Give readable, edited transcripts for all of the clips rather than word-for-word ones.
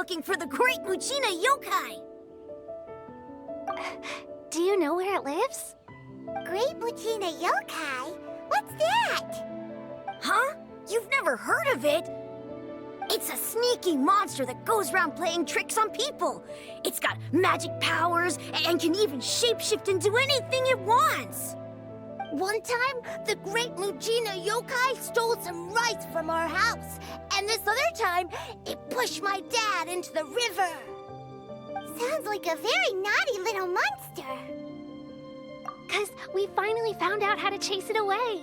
looking for the Great Mujina Yokai! Do you know where it lives? Great Mujina Yokai? What's that? Huh? You've never heard of it? It's a sneaky monster that goes around playing tricks on people. It's got magic powers and can even shapeshift into anything it wants. One time, the Great Mujina Yokai stole some rice from our house. And this other time, it pushed my dad into the river. Sounds like a very naughty little monster. 'Cause we finally found out how to chase it away.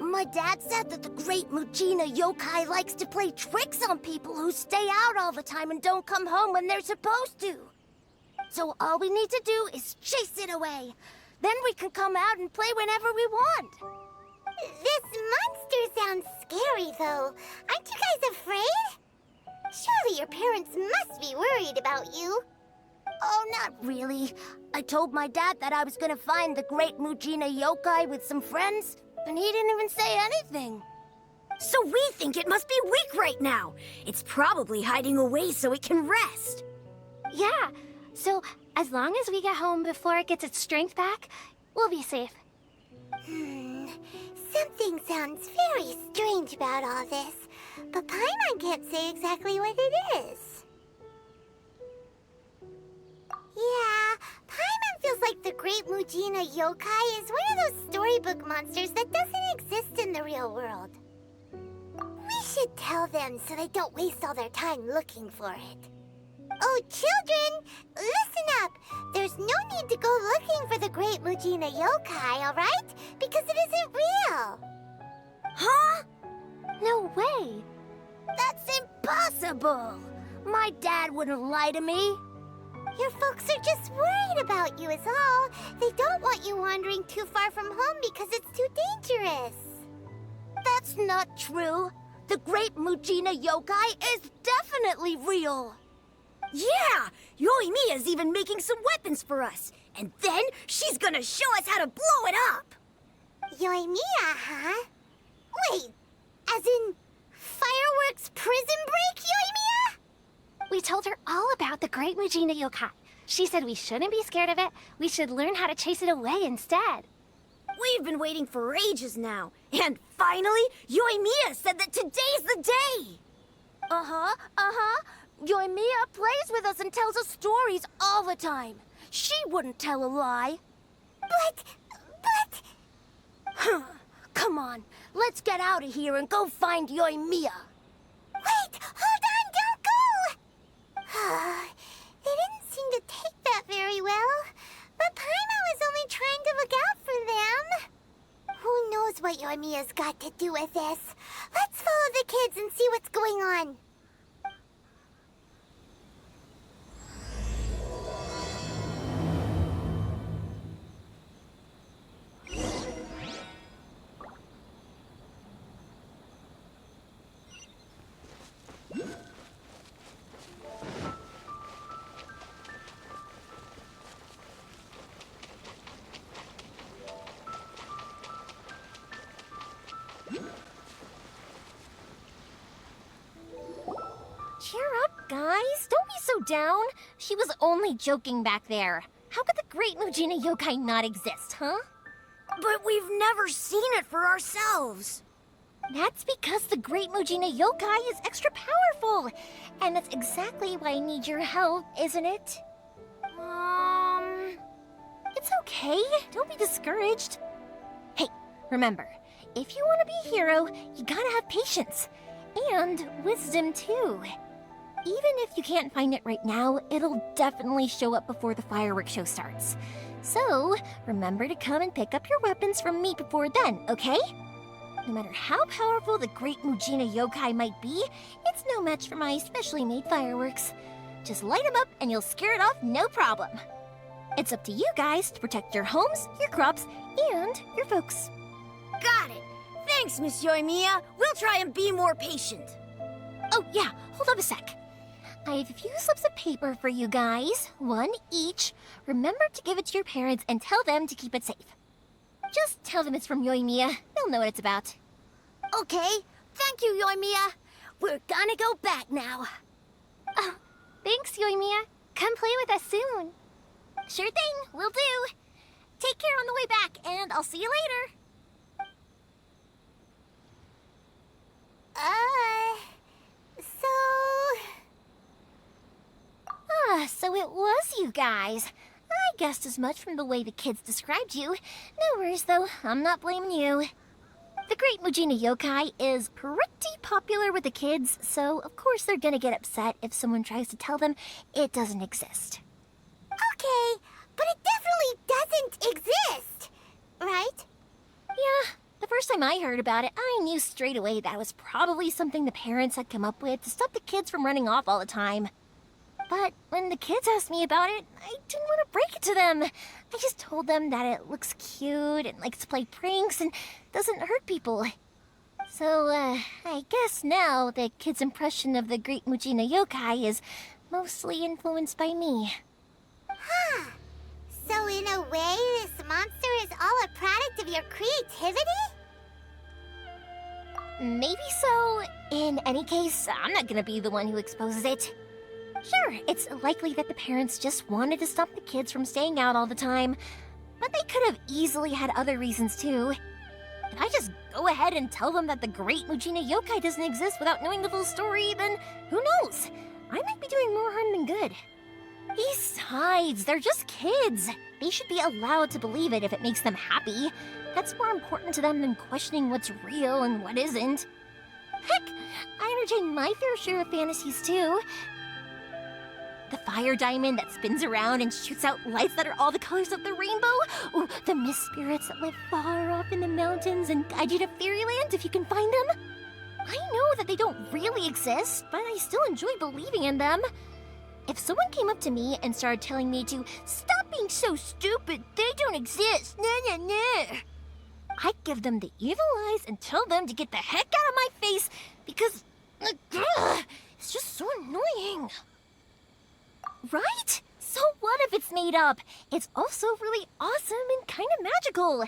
My dad said that the Great Mujina Yokai likes to play tricks on people who stay out all the time and don't come home when they're supposed to. So all we need to do is chase it away. Then we can come out and play whenever we want. This monster sounds scary, though. Aren't you guys afraid? Surely your parents must be worried about you. Oh, not really. I told my dad that I was gonna find the Great Mujina Yokai with some friends, and he didn't even say anything. So we think it must be weak right now. It's probably hiding away so it can rest. Yeah, so as long as we get home before it gets its strength back, we'll be safe. Something sounds very strange about all this, but Paimon can't say exactly what it is. Yeah, Paimon feels like the Great Mujina Yokai is one of those storybook monsters that doesn't exist in the real world. We should tell them so they don't waste all their time looking for it. Oh, children, listen up. There's no need to go looking for the Great Mujina Yokai, all right? Because it isn't real. Huh? No way. That's impossible. My dad wouldn't lie to me. Your folks are just worried about you is all. They don't want you wandering too far from home because it's too dangerous. That's not true. The Great Mujina Yokai is definitely real. Yeah! Yoimiya's even making some weapons for us. And then she's gonna show us how to blow it up! Yoimiya, huh? Wait, as in fireworks prison break, Yoimiya? We told her all about the Great Mujina Yokai. She said we shouldn't be scared of it. We should learn how to chase it away instead. We've been waiting for ages now. And finally, Yoimiya said that today's the day! Yoimiya plays with us and tells us stories all the time. She wouldn't tell a lie. But... Come on, let's get out of here and go find Yoimiya. Wait, hold on, don't go! They didn't seem to take that very well. But Paimon was only trying to look out for them. Who knows what Yoimiya's got to do with this? Let's follow the kids and see what's going on. Cheer up, guys. Don't be so down. She was only joking back there. How could the Great Mujina Yokai not exist, huh? But we've never seen it for ourselves. That's because the Great Mujina Yokai is extra powerful. And that's exactly why I need your help, isn't it? It's okay. Don't be discouraged. Hey, remember, if you want to be a hero, you gotta have patience. And wisdom, too. Even if you can't find it right now, it'll definitely show up before the fireworks show starts. So, remember to come and pick up your weapons from me before then, okay? No matter how powerful the Great Mujina Yokai might be, it's no match for my specially made fireworks. Just light them up and you'll scare it off no problem. It's up to you guys to protect your homes, your crops, and your folks. Got it. Thanks, Miss Yoimiya. We'll try and be more patient. Oh, yeah, hold up a sec. I have a few slips of paper for you guys, one each. Remember to give it to your parents and tell them to keep it safe. Just tell them it's from Yoimiya. They'll know what it's about. Okay, thank you, Yoimiya. We're gonna go back now. Thanks, Yoimiya. Come play with us soon. Sure thing, will do. Take care on the way back, and I'll see you later. So it was you guys. I guessed as much from the way the kids described you. No worries, though. I'm not blaming you. The Great Mujina Yokai is pretty popular with the kids, so of course they're gonna get upset if someone tries to tell them it doesn't exist. Okay, but it definitely doesn't exist, right? Yeah, the first time I heard about it, I knew straight away that was probably something the parents had come up with to stop the kids from running off all the time. But when the kids asked me about it, I didn't want to break it to them. I just told them that it looks cute and likes to play pranks and doesn't hurt people. So, I guess now the kids' impression of the Great Mujina Yokai is mostly influenced by me. Huh. So in a way, this monster is all a product of your creativity? Maybe so. In any case, I'm not gonna be the one who exposes it. Sure, it's likely that the parents just wanted to stop the kids from staying out all the time, but they could have easily had other reasons too. If I just go ahead and tell them that the Great Mujina Yokai doesn't exist without knowing the full story, then who knows? I might be doing more harm than good. Besides, they're just kids. They should be allowed to believe it if it makes them happy. That's more important to them than questioning what's real and what isn't. Heck, I entertain my fair share of fantasies too. The fire diamond that spins around and shoots out lights that are all the colors of the rainbow. Ooh, the mist spirits that live far off in the mountains and guide you to fairyland if you can find them. I know that they don't really exist, but I still enjoy believing in them. If someone came up to me and started telling me to stop being so stupid, they don't exist, I'd give them the evil eyes and tell them to get the heck out of my face because it's just so annoying. Right? So what if it's made up? It's also really awesome and kind of magical.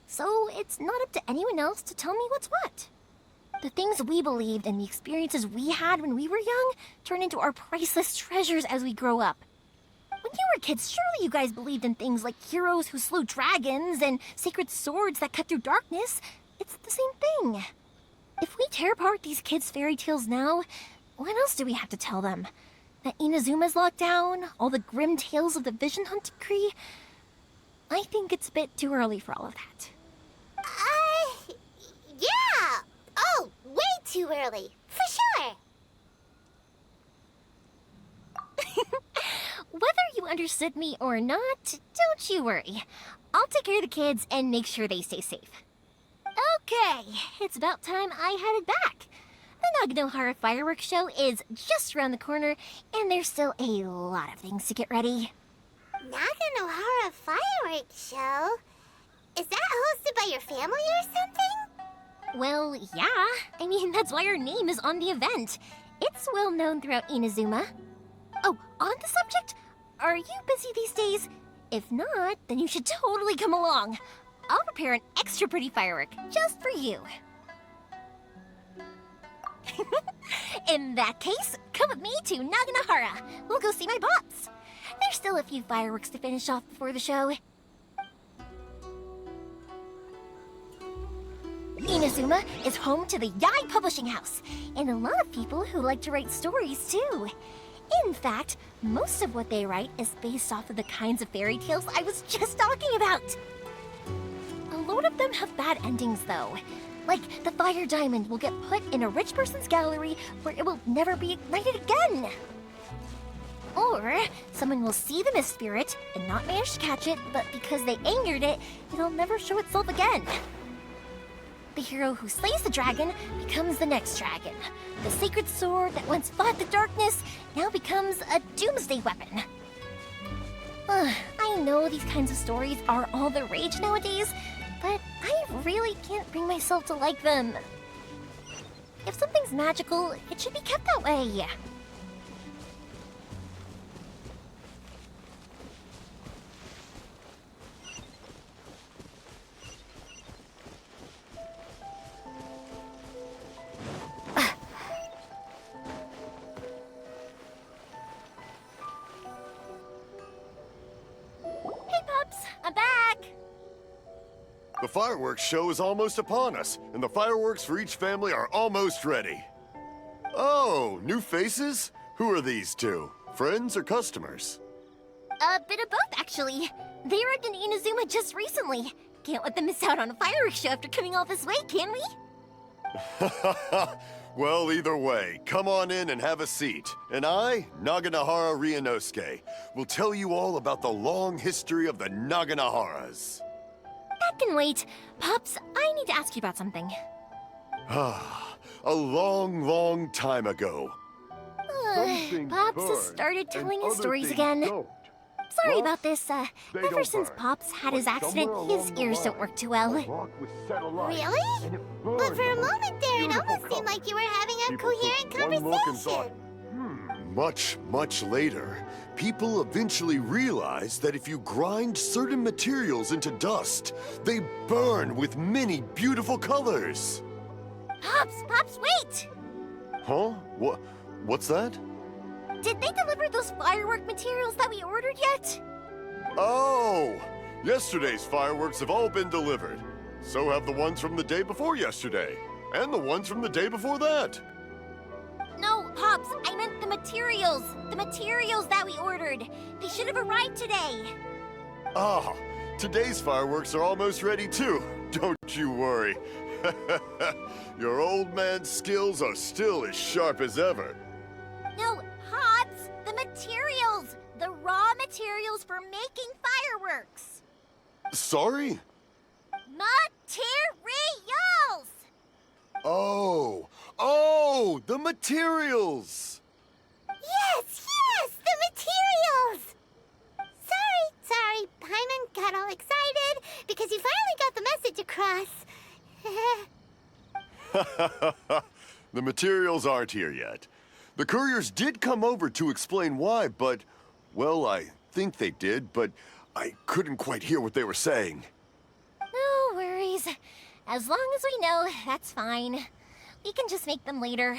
So it's not up to anyone else to tell me what's what. The things we believed and the experiences we had when we were young turn into our priceless treasures as we grow up. When you were kids, surely you guys believed in things like heroes who slew dragons and sacred swords that cut through darkness. It's the same thing. If we tear apart these kids' fairy tales now, what else do we have to tell them? That Inazuma's locked down, all the grim tales of the Vision Hunt decree? I think it's a bit too early for all of that. Yeah! Oh, way too early, for sure! Whether you understood me or not, don't you worry. I'll take care of the kids and make sure they stay safe. Okay, it's about time I headed back. The Naganohara fireworks show is just around the corner, and there's still a lot of things to get ready. Naganohara fireworks show? Is that hosted by your family or something? Well, yeah. I mean, that's why our name is on the event. It's well known throughout Inazuma. Oh, on the subject, are you busy these days? If not, then you should totally come along. I'll prepare an extra pretty firework just for you. In that case, come with me to Naganohara. We'll go see my bots. There's still a few fireworks to finish off before the show. Inazuma is home to the Yai Publishing House, and a lot of people who like to write stories too. In fact, most of what they write is based off of the kinds of fairy tales I was just talking about. A lot of them have bad endings though. Like, the fire diamond will get put in a rich person's gallery where it will never be ignited again. Or, someone will see the mist spirit and not manage to catch it, but because they angered it, it'll never show itself again. The hero who slays the dragon becomes the next dragon. The sacred sword that once fought the darkness now becomes a doomsday weapon. I know these kinds of stories are all the rage nowadays, but I really can't bring myself to like them. If something's magical, it should be kept that way. The fireworks show is almost upon us, and the fireworks for each family are almost ready. Oh, new faces? Who are these two? Friends or customers? A bit of both, actually. They arrived in Inazuma just recently. Can't let them miss out on a fireworks show after coming all this way, can we? Well, either way, come on in and have a seat. And I, Naganahara Ryunosuke, will tell you all about the long history of the Naganaharas. That can wait. Pops, I need to ask you about something. A long, long time ago. Pops has started telling his stories again. Sorry about this. Ever since Pops had his accident, his ears don't work too well. Really? But for a moment there, it almost seemed like you were having a coherent conversation. Much, much later, people eventually realized that if you grind certain materials into dust, they burn with many beautiful colors. Pops, wait! Huh? What's that? Did they deliver those firework materials that we ordered yet? Oh! Yesterday's fireworks have all been delivered. So have the ones from the day before yesterday. And the ones from the day before that. No, Pops, I meant the materials. The materials that we ordered. They should have arrived today. Ah, today's fireworks are almost ready too. Don't you worry. Your old man's skills are still as sharp as ever. No, Pops, the materials. The raw materials for making fireworks. Sorry? Materials! Oh, the materials! Yes, the materials! Sorry, Paimon got all excited because he finally got the message across. The materials aren't here yet. The couriers did come over to explain why, but, well, I think they did, but I couldn't quite hear what they were saying. No worries. As long as we know, that's fine. We can just make them later.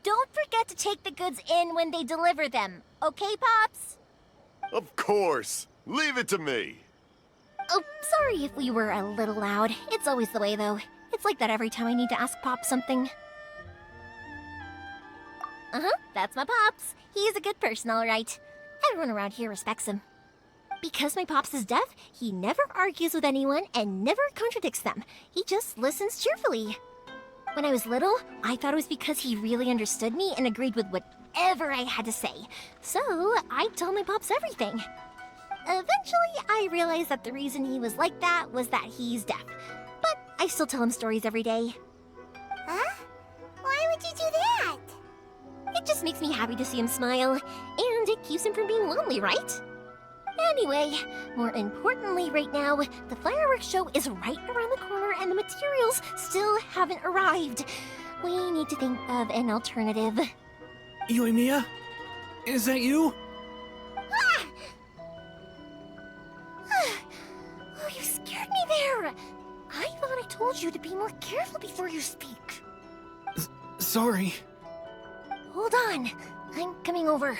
Don't forget to take the goods in when they deliver them. Okay, Pops? Of course. Leave it to me. Oh, sorry if we were a little loud. It's always the way, though. It's like that every time I need to ask Pop something. That's my Pops. He's a good person, all right. Everyone around here respects him. Because my Pops is deaf, he never argues with anyone and never contradicts them. He just listens cheerfully. When I was little, I thought it was because he really understood me and agreed with whatever I had to say. So, I'd tell my Pops everything. Eventually, I realized that the reason he was like that was that he's deaf. But I still tell him stories every day. Huh? Why would you do that? It just makes me happy to see him smile, and it keeps him from being lonely, right? Anyway, more importantly right now, the fireworks show is right around the corner and the materials still haven't arrived. We need to think of an alternative. Yoimiya? Is that you? Oh, you scared me there! I thought I told you to be more careful before you speak. Sorry. Hold on, I'm coming over.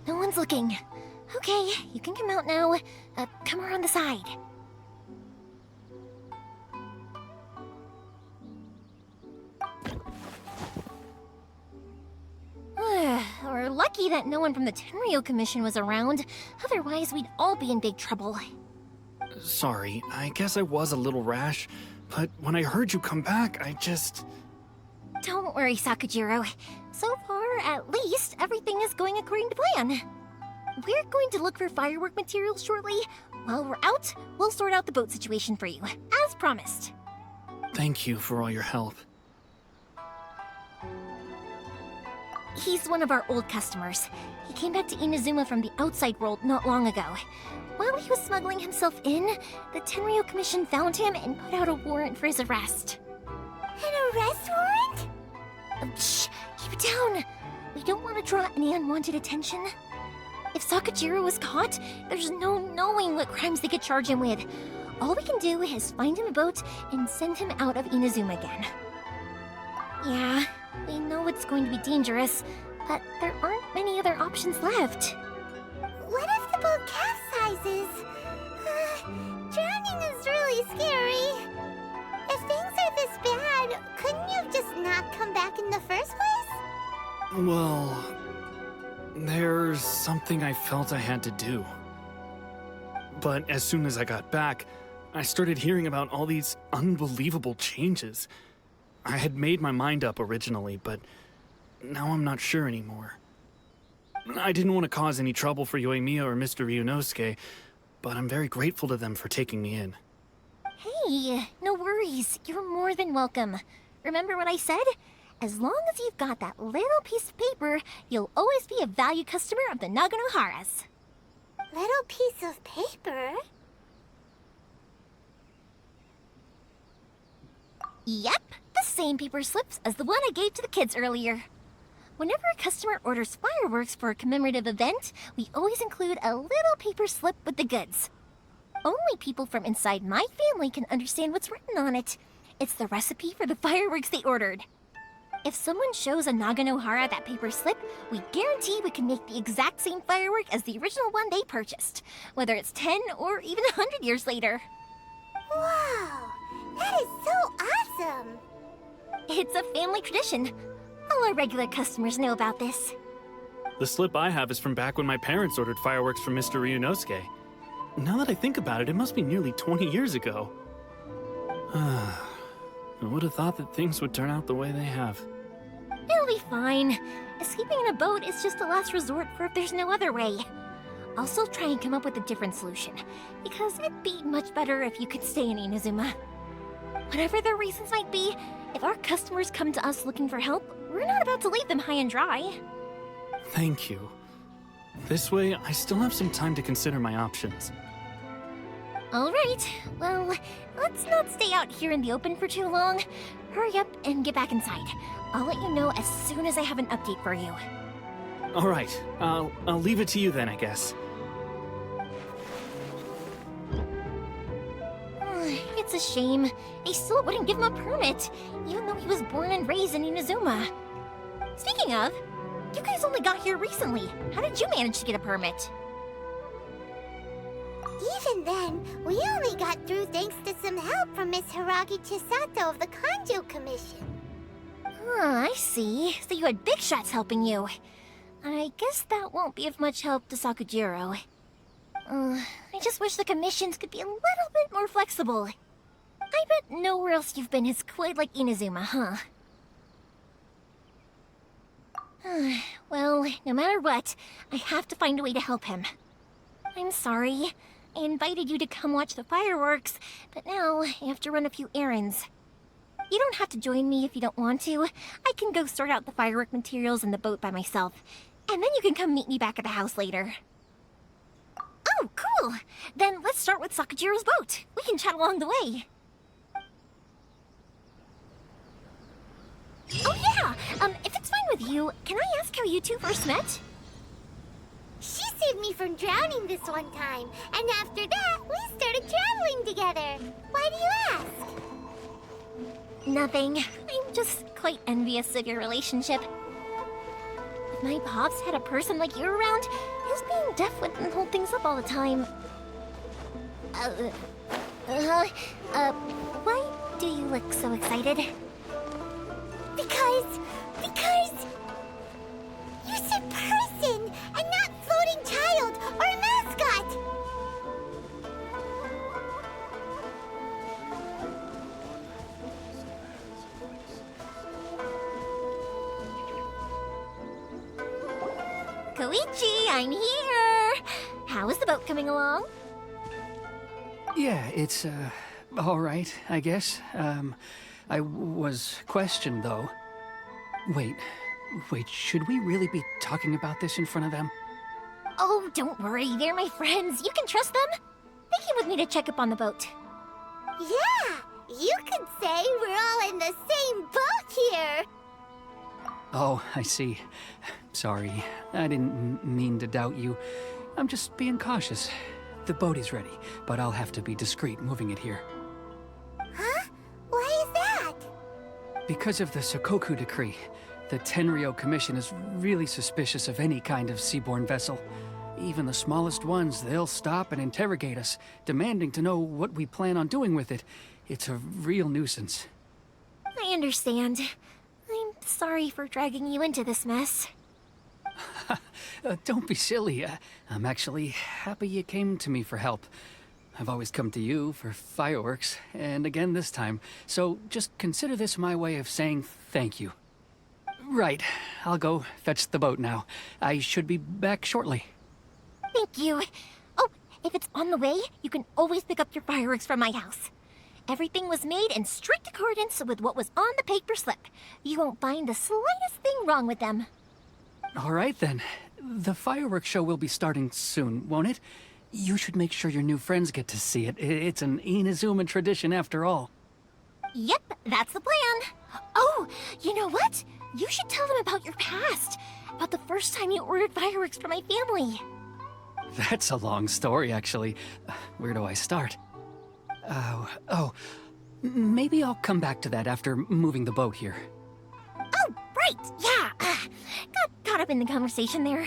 No one's looking. Okay, you can come out now. Come around the side. We're lucky that no one from the Tenryo Commission was around. Otherwise, we'd all be in big trouble. Sorry, I guess I was a little rash, but when I heard you come back, I just... Don't worry, Sakujiro. So far, at least, everything is going according to plan. We're going to look for firework materials shortly. While we're out, we'll sort out the boat situation for you, as promised. Thank you for all your help. He's one of our old customers. He came back to Inazuma from the outside world not long ago. While he was smuggling himself in, the Tenryo Commission found him and put out a warrant for his arrest. An arrest warrant? Shh! Keep it down! We don't want to draw any unwanted attention. If Sakajiro was caught, there's no knowing what crimes they could charge him with. All we can do is find him a boat and send him out of Inazuma again. Yeah, we know it's going to be dangerous, but there aren't many other options left. What if the boat capsizes? Drowning is really scary. If things are this bad, couldn't you have just not come back in the first place? Well, there's something I felt I had to do. But as soon as I got back, I started hearing about all these unbelievable changes. I had made my mind up originally, but now I'm not sure anymore. I didn't want to cause any trouble for Yoimiya or Mr. Ryunosuke, but I'm very grateful to them for taking me in. Hey, no worries. You're more than welcome. Remember what I said? As long as you've got that little piece of paper, you'll always be a valued customer of the Naganoharas. Little piece of paper? Yep, the same paper slips as the one I gave to the kids earlier. Whenever a customer orders fireworks for a commemorative event, we always include a little paper slip with the goods. Only people from inside my family can understand what's written on it. It's the recipe for the fireworks they ordered. If someone shows a Naganohara that paper slip, we guarantee we can make the exact same firework as the original one they purchased, whether it's 10 or even 100 years later. Wow, that is so awesome! It's a family tradition. All our regular customers know about this. The slip I have is from back when my parents ordered fireworks from Mr. Ryunosuke. Now that I think about it, it must be nearly 20 years ago. I would have thought that things would turn out the way they have. It'll be fine. Escaping in a boat is just a last resort for if there's no other way. I'll still try and come up with a different solution, because it'd be much better if you could stay in Inazuma. Whatever their reasons might be, if our customers come to us looking for help, we're not about to leave them high and dry. Thank you. This way, I still have some time to consider my options. Alright, well, let's not stay out here in the open for too long. Hurry up and get back inside. I'll let you know as soon as I have an update for you. All right, I'll leave it to you then, I guess. It's a shame. They still wouldn't give him a permit, even though he was born and raised in Inazuma. Speaking of, you guys only got here recently. How did you manage to get a permit? Even then, we only got through thanks to some help from Miss Hiragi Chisato of the Kanjo Commission. I see. So you had big shots helping you. I guess that won't be of much help to Sakujiro. I just wish the commissions could be a little bit more flexible. I bet nowhere else you've been is quite like Inazuma, huh? Well, no matter what, I have to find a way to help him. I'm sorry. I invited you to come watch the fireworks, but now I have to run a few errands. You don't have to join me if you don't want to. I can go sort out the firework materials in the boat by myself, and then you can come meet me back at the house later. Oh, cool! Then let's start with Sakujiro's boat. We can chat along the way. Oh yeah! If it's fine with you, can I ask how you two first met? She saved me from drowning this one time, and after that, we started traveling together. Why do you ask? Nothing. I'm just quite envious of your relationship. If my pops had a person like you around, his being deaf wouldn't hold things up all the time. Why do you look so excited? Because you said person and not floating child or mascot. Koichi, I'm here! How is the boat coming along? Yeah, it's, all right, I guess. I was questioned, though. Wait, should we really be talking about this in front of them? Oh, don't worry, they're my friends. You can trust them. They came with me to check up on the boat. Yeah, you could say we're all in the same boat here. Oh, I see. Sorry, I didn't mean to doubt you. I'm just being cautious. The boat is ready, but I'll have to be discreet moving it here. Huh? Why is that? Because of the Sokoku Decree, the Tenryo Commission is really suspicious of any kind of seaborne vessel. Even the smallest ones, they'll stop and interrogate us, demanding to know what we plan on doing with it. It's a real nuisance. I understand. I'm sorry for dragging you into this mess. Don't be silly. I'm actually happy you came to me for help. I've always come to you for fireworks, and again this time. So just consider this my way of saying thank you. Right, I'll go fetch the boat now. I should be back shortly. Thank you. Oh, if it's on the way, you can always pick up your fireworks from my house. Everything was made in strict accordance with what was on the paper slip. You won't find the slightest thing wrong with them. All right then. The fireworks show will be starting soon, won't it? You should make sure your new friends get to see it. It's an Inazuma tradition after all. Yep, that's the plan. Oh, you know what? You should tell them about your past. About the first time you ordered fireworks for my family. That's a long story, actually. Where do I start? Maybe I'll come back to that after moving the boat here. Oh, right, yeah. Got caught up in the conversation there.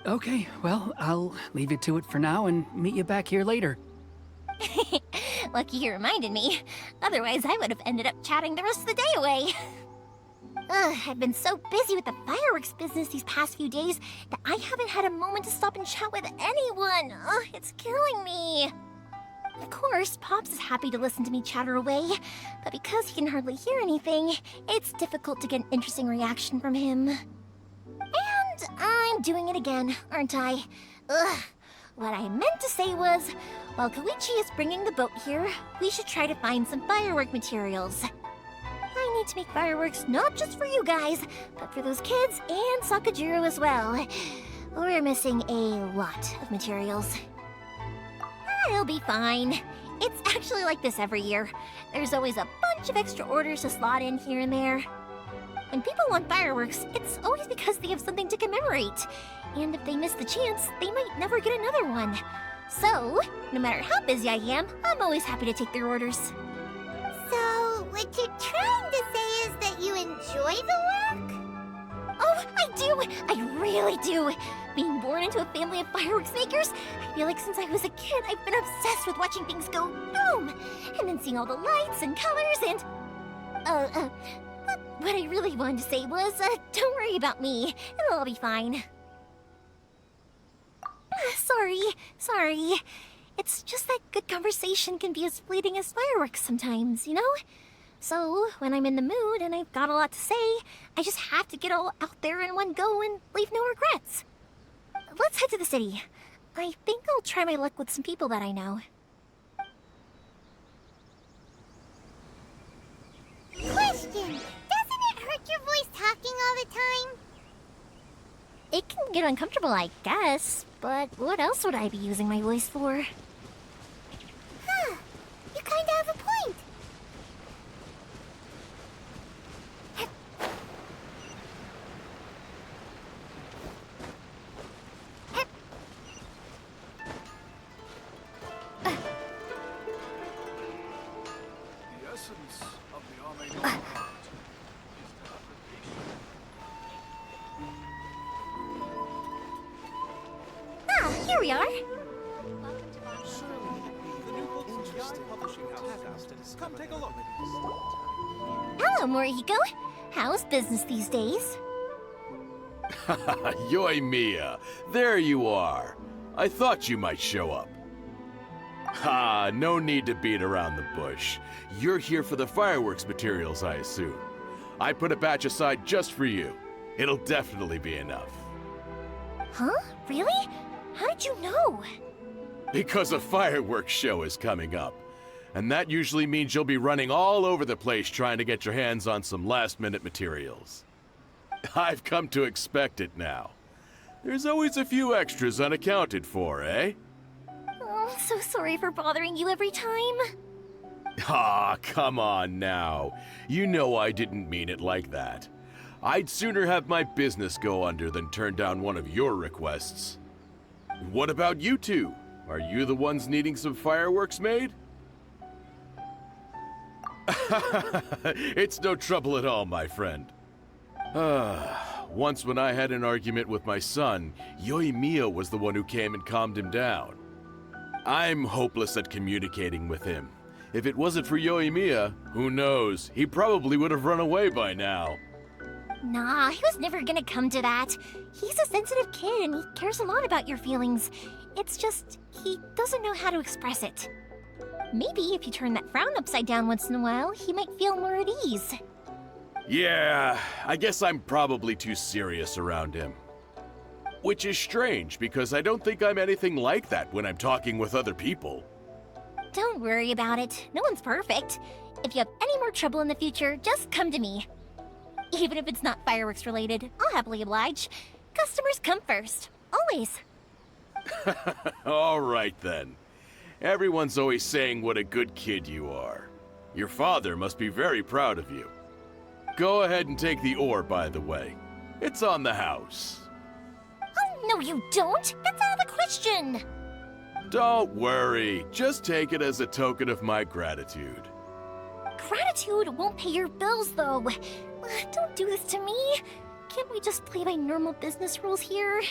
Okay, well, I'll leave you to it for now and meet you back here later. Lucky you reminded me. Otherwise, I would have ended up chatting the rest of the day away. I've been so busy with the fireworks business these past few days that I haven't had a moment to stop and chat with anyone. It's killing me. Of course, Pops is happy to listen to me chatter away, but because he can hardly hear anything, it's difficult to get an interesting reaction from him. And I'm doing it again, aren't I? What I meant to say was, while Koichi is bringing the boat here, we should try to find some firework materials. I need to make fireworks not just for you guys, but for those kids and Sakajiro as well. We're missing a lot of materials. It'll be fine. It's actually like this every year. There's always a bunch of extra orders to slot in here and there. When people want fireworks, it's always because they have something to commemorate. And if they miss the chance, they might never get another one. So, no matter how busy I am, I'm always happy to take their orders. So, what you're trying to say is that you enjoy the work? Oh, I do! I really do! Being born into a family of fireworks makers, I feel like since I was a kid, I've been obsessed with watching things go boom! And then seeing all the lights and colors and... But what I really wanted to say was, don't worry about me. It'll all be fine. Sorry. It's just that good conversation can be as fleeting as fireworks sometimes, you know? So, when I'm in the mood and I've got a lot to say, I just have to get all out there in one go and leave no regrets. Let's head to the city. I think I'll try my luck with some people that I know. Question! Doesn't it hurt your voice talking all the time? It can get uncomfortable, I guess, but what else would I be using my voice for? Huh. You kinda have a point. Here we are. Come take a look. Hello, Morihiko. How's business these days? Yoimiya, there you are. I thought you might show up. Ha, no need to beat around the bush. You're here for the fireworks materials, I assume. I put a batch aside just for you. It'll definitely be enough. Huh? Really? How did you know? Because a fireworks show is coming up. And that usually means you'll be running all over the place trying to get your hands on some last-minute materials. I've come to expect it now. There's always a few extras unaccounted for, eh? Oh, I'm so sorry for bothering you every time. Ah, come on now. You know I didn't mean it like that. I'd sooner have my business go under than turn down one of your requests. What about you two? Are you the ones needing some fireworks made? It's no trouble at all, my friend. Once when I had an argument with my son, Yoimiya was the one who came and calmed him down. I'm hopeless at communicating with him. If it wasn't for Yoimiya, who knows, he probably would have run away by now. Nah, he was never gonna come to that. He's a sensitive kid and he cares a lot about your feelings. It's just, he doesn't know how to express it. Maybe if you turn that frown upside down once in a while, he might feel more at ease. Yeah, I guess I'm probably too serious around him. Which is strange, because I don't think I'm anything like that when I'm talking with other people. Don't worry about it. No one's perfect. If you have any more trouble in the future, just come to me. Even if it's not fireworks related, I'll happily oblige. Customers come first. Always. All right then. Everyone's always saying what a good kid you are. Your father must be very proud of you. Go ahead and take the ore, by the way. It's on the house. Oh, no you don't! That's out of the question! Don't worry. Just take it as a token of my gratitude. Gratitude won't pay your bills, though. Don't do this to me. Can't we just play by normal business rules here?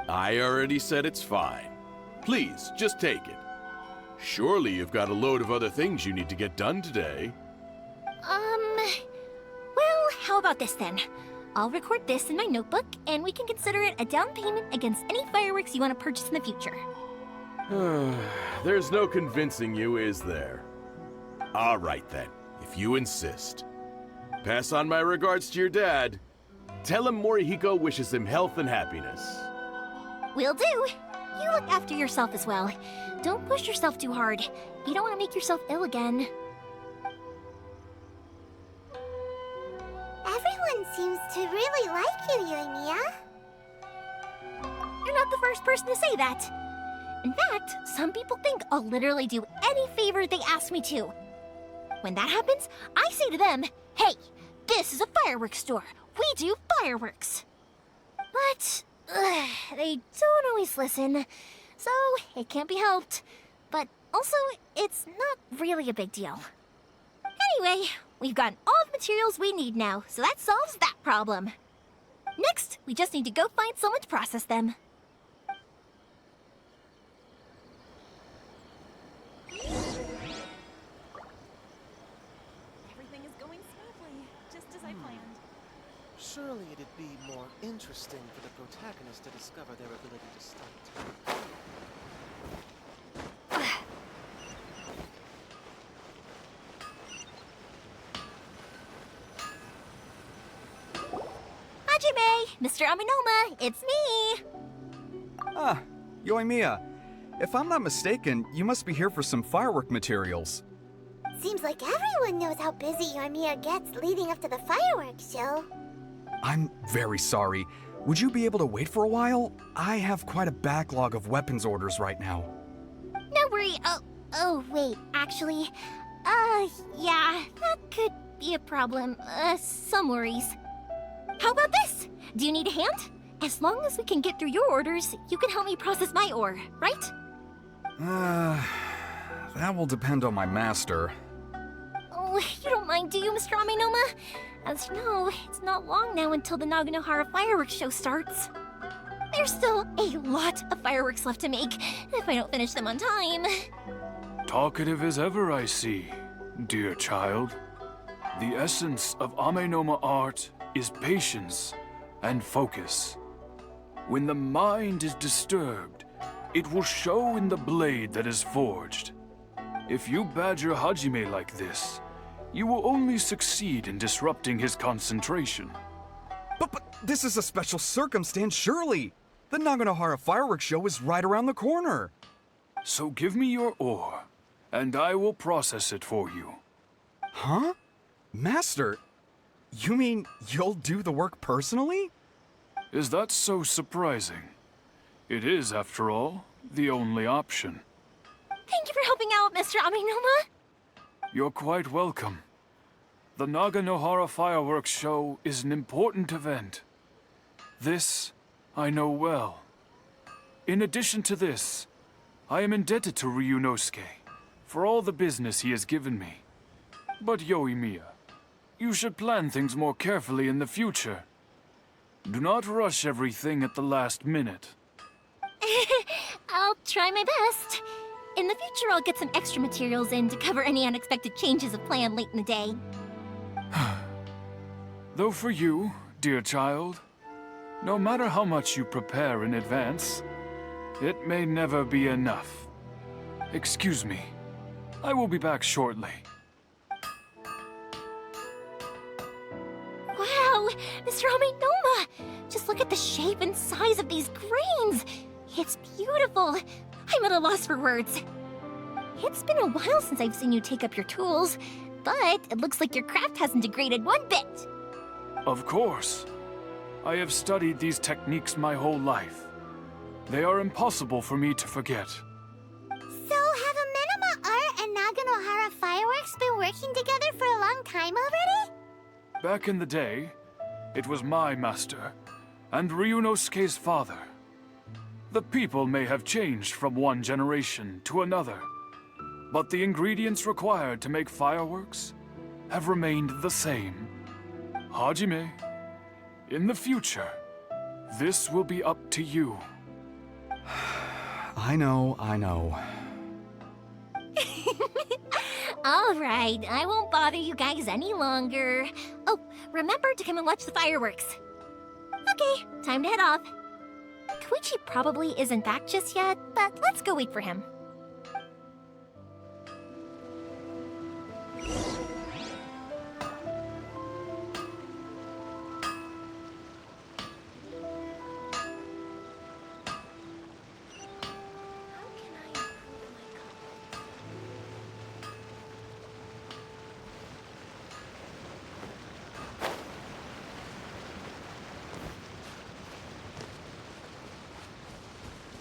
I already said it's fine. Please, just take it. Surely you've got a load of other things you need to get done today. Well, how about this then? I'll record this in my notebook, and we can consider it a down payment against any fireworks you want to purchase in the future. There's no convincing you, is there? All right then, if you insist. Pass on my regards to your dad. Tell him Morihiko wishes him health and happiness. Will do. You look after yourself as well. Don't push yourself too hard. You don't want to make yourself ill again. Everyone seems to really like you, Yoimiya. You're not the first person to say that. In fact, some people think I'll literally do any favor they ask me to. When that happens, I say to them, hey, this is a fireworks store. We do fireworks. But they don't always listen, so it can't be helped. But also, it's not really a big deal. Anyway, we've gotten all the materials we need now, so that solves that problem. Next, we just need to go find someone to process them. Everything is going smoothly, just as I planned. Surely it'd be more interesting for the protagonist to discover their ability to stunt. Hajime! Mr. Aminoma, it's me! Ah, Yoimiya. If I'm not mistaken, you must be here for some firework materials. Seems like everyone knows how busy Yoimiya gets leading up to the fireworks show. I'm very sorry. Would you be able to wait for a while? I have quite a backlog of weapons orders right now. No worry. Oh, wait, actually. Yeah, that could be a problem. Some worries. How about this? Do you need a hand? As long as we can get through your orders, you can help me process my ore, right? That will depend on my master. Oh, you don't mind, do you, Mr. Aminoma? As you know, it's not long now until the Naganohara fireworks show starts. There's still a lot of fireworks left to make, if I don't finish them on time. Talkative as ever, I see, dear child. The essence of Amenoma art is patience and focus. When the mind is disturbed, it will show in the blade that is forged. If you badger Hajime like this, you will only succeed in disrupting his concentration. But this is a special circumstance, surely! The Naganohara fireworks show is right around the corner. So give me your ore, and I will process it for you. Huh? Master, you mean you'll do the work personally? Is that so surprising? It is, after all, the only option. Thank you for helping out, Mr. Aminoma. You're quite welcome. The Naganohara fireworks show is an important event. This I know well. In addition to this, I am indebted to Ryunosuke for all the business he has given me. But Yoimiya, you should plan things more carefully in the future. Do not rush everything at the last minute. I'll try my best. In the future, I'll get some extra materials in to cover any unexpected changes of plan late in the day. Though for you, dear child, no matter how much you prepare in advance, it may never be enough. Excuse me. I will be back shortly. Wow, Mr. Amenoma! Just look at the shape and size of these grains! It's beautiful! I'm at a loss for words. It's been a while since I've seen you take up your tools, but it looks like your craft hasn't degraded one bit. Of course. I have studied these techniques my whole life. They are impossible for me to forget. So, have Amenoma Art and Naganohara Fireworks been working together for a long time already? Back in the day, it was my master, and Ryunosuke's father. The people may have changed from one generation to another, but the ingredients required to make fireworks have remained the same. Hajime, in the future, this will be up to you. I know. All right, I won't bother you guys any longer. Oh, remember to come and watch the fireworks. Okay, time to head off. Koichi probably isn't back just yet, but let's go wait for him.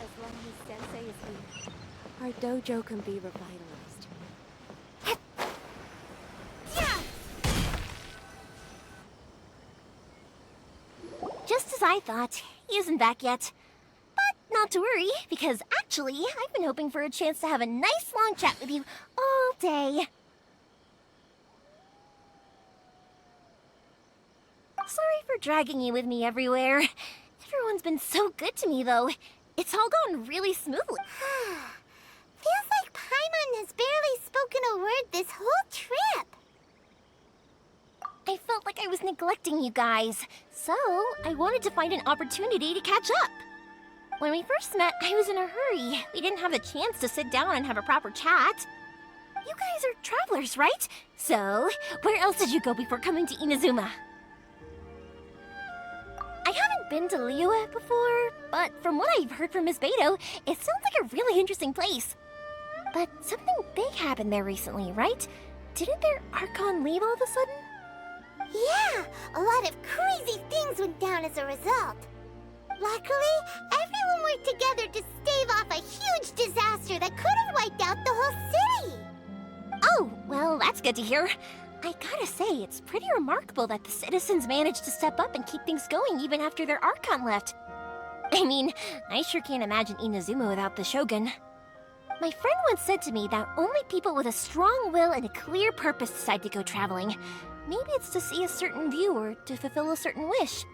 As long as Sensei is here, our dojo can be revitalized. Just as I thought, he isn't back yet. But not to worry, because actually, I've been hoping for a chance to have a nice long chat with you all day. Sorry for dragging you with me everywhere. Everyone's been so good to me, though. It's all gone really smoothly. Feels like Paimon has barely spoken a word this whole trip. I felt like I was neglecting you guys, so I wanted to find an opportunity to catch up. When we first met, I was in a hurry. We didn't have the chance to sit down and have a proper chat. You guys are travelers, right? So, where else did you go before coming to Inazuma? I haven't been to Liyue before, but from what I've heard from Miss Beto, it sounds like a really interesting place. But something big happened there recently, right? Didn't their Archon leave all of a sudden? Yeah, a lot of crazy things went down as a result. Luckily, everyone worked together to stave off a huge disaster that could have wiped out the whole city. Oh, well, that's good to hear. I gotta say, it's pretty remarkable that the citizens managed to step up and keep things going even after their Archon left. I mean, I sure can't imagine Inazuma without the Shogun. My friend once said to me that only people with a strong will and a clear purpose decide to go traveling. Maybe it's to see a certain view or to fulfill a certain wish.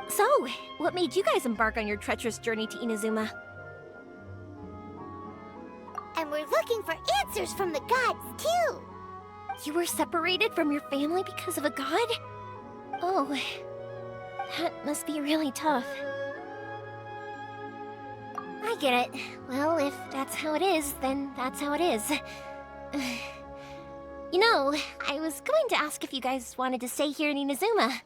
So, what made you guys embark on your treacherous journey to Inazuma? And we're looking for answers from the gods, too. You were separated from your family because of a god? Oh, that must be really tough. I get it. Well, if that's how it is, then that's how it is. You know, I was going to ask if you guys wanted to stay here in Inazuma.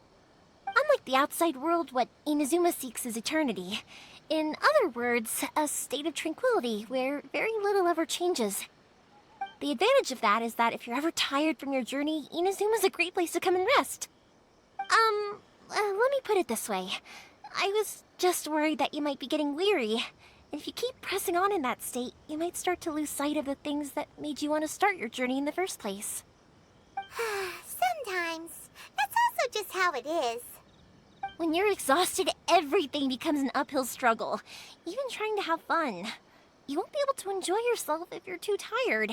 Unlike the outside world, what Inazuma seeks is eternity. In other words, a state of tranquility where very little ever changes. The advantage of that is that if you're ever tired from your journey, Inazuma's a great place to come and rest. Let me put it this way. I was just worried that you might be getting weary. And if you keep pressing on in that state, you might start to lose sight of the things that made you want to start your journey in the first place. Some Sometimes. That's also just how it is. When you're exhausted, everything becomes an uphill struggle, even trying to have fun. You won't be able to enjoy yourself if you're too tired.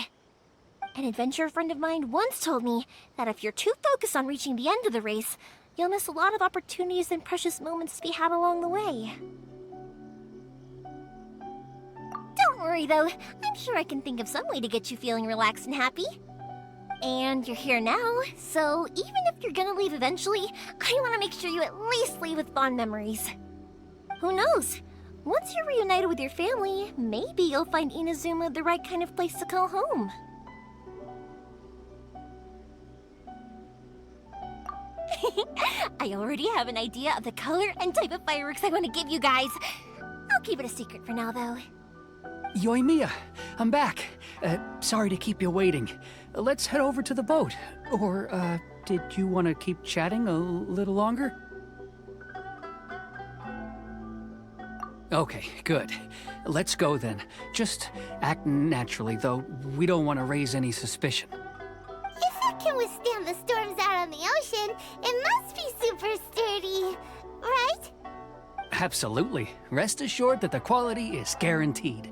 An adventurer friend of mine once told me that if you're too focused on reaching the end of the race, you'll miss a lot of opportunities and precious moments to be had along the way. Don't worry though, I'm sure I can think of some way to get you feeling relaxed and happy. And you're here now, so even if you're gonna leave eventually, I want to make sure you at least leave with fond memories. Who knows? Once you're reunited with your family, maybe you'll find Inazuma the right kind of place to call home. I already have an idea of the color and type of fireworks I want to give you guys. I'll keep it a secret for now, though. Yoimiya, I'm back. Sorry to keep you waiting. Let's head over to the boat. Or, did you want to keep chatting a little longer? Okay, good. Let's go then. Just act naturally, though. We don't want to raise any suspicion. If it can withstand the storms out on the ocean, it must be super sturdy, right? Absolutely. Rest assured that the quality is guaranteed.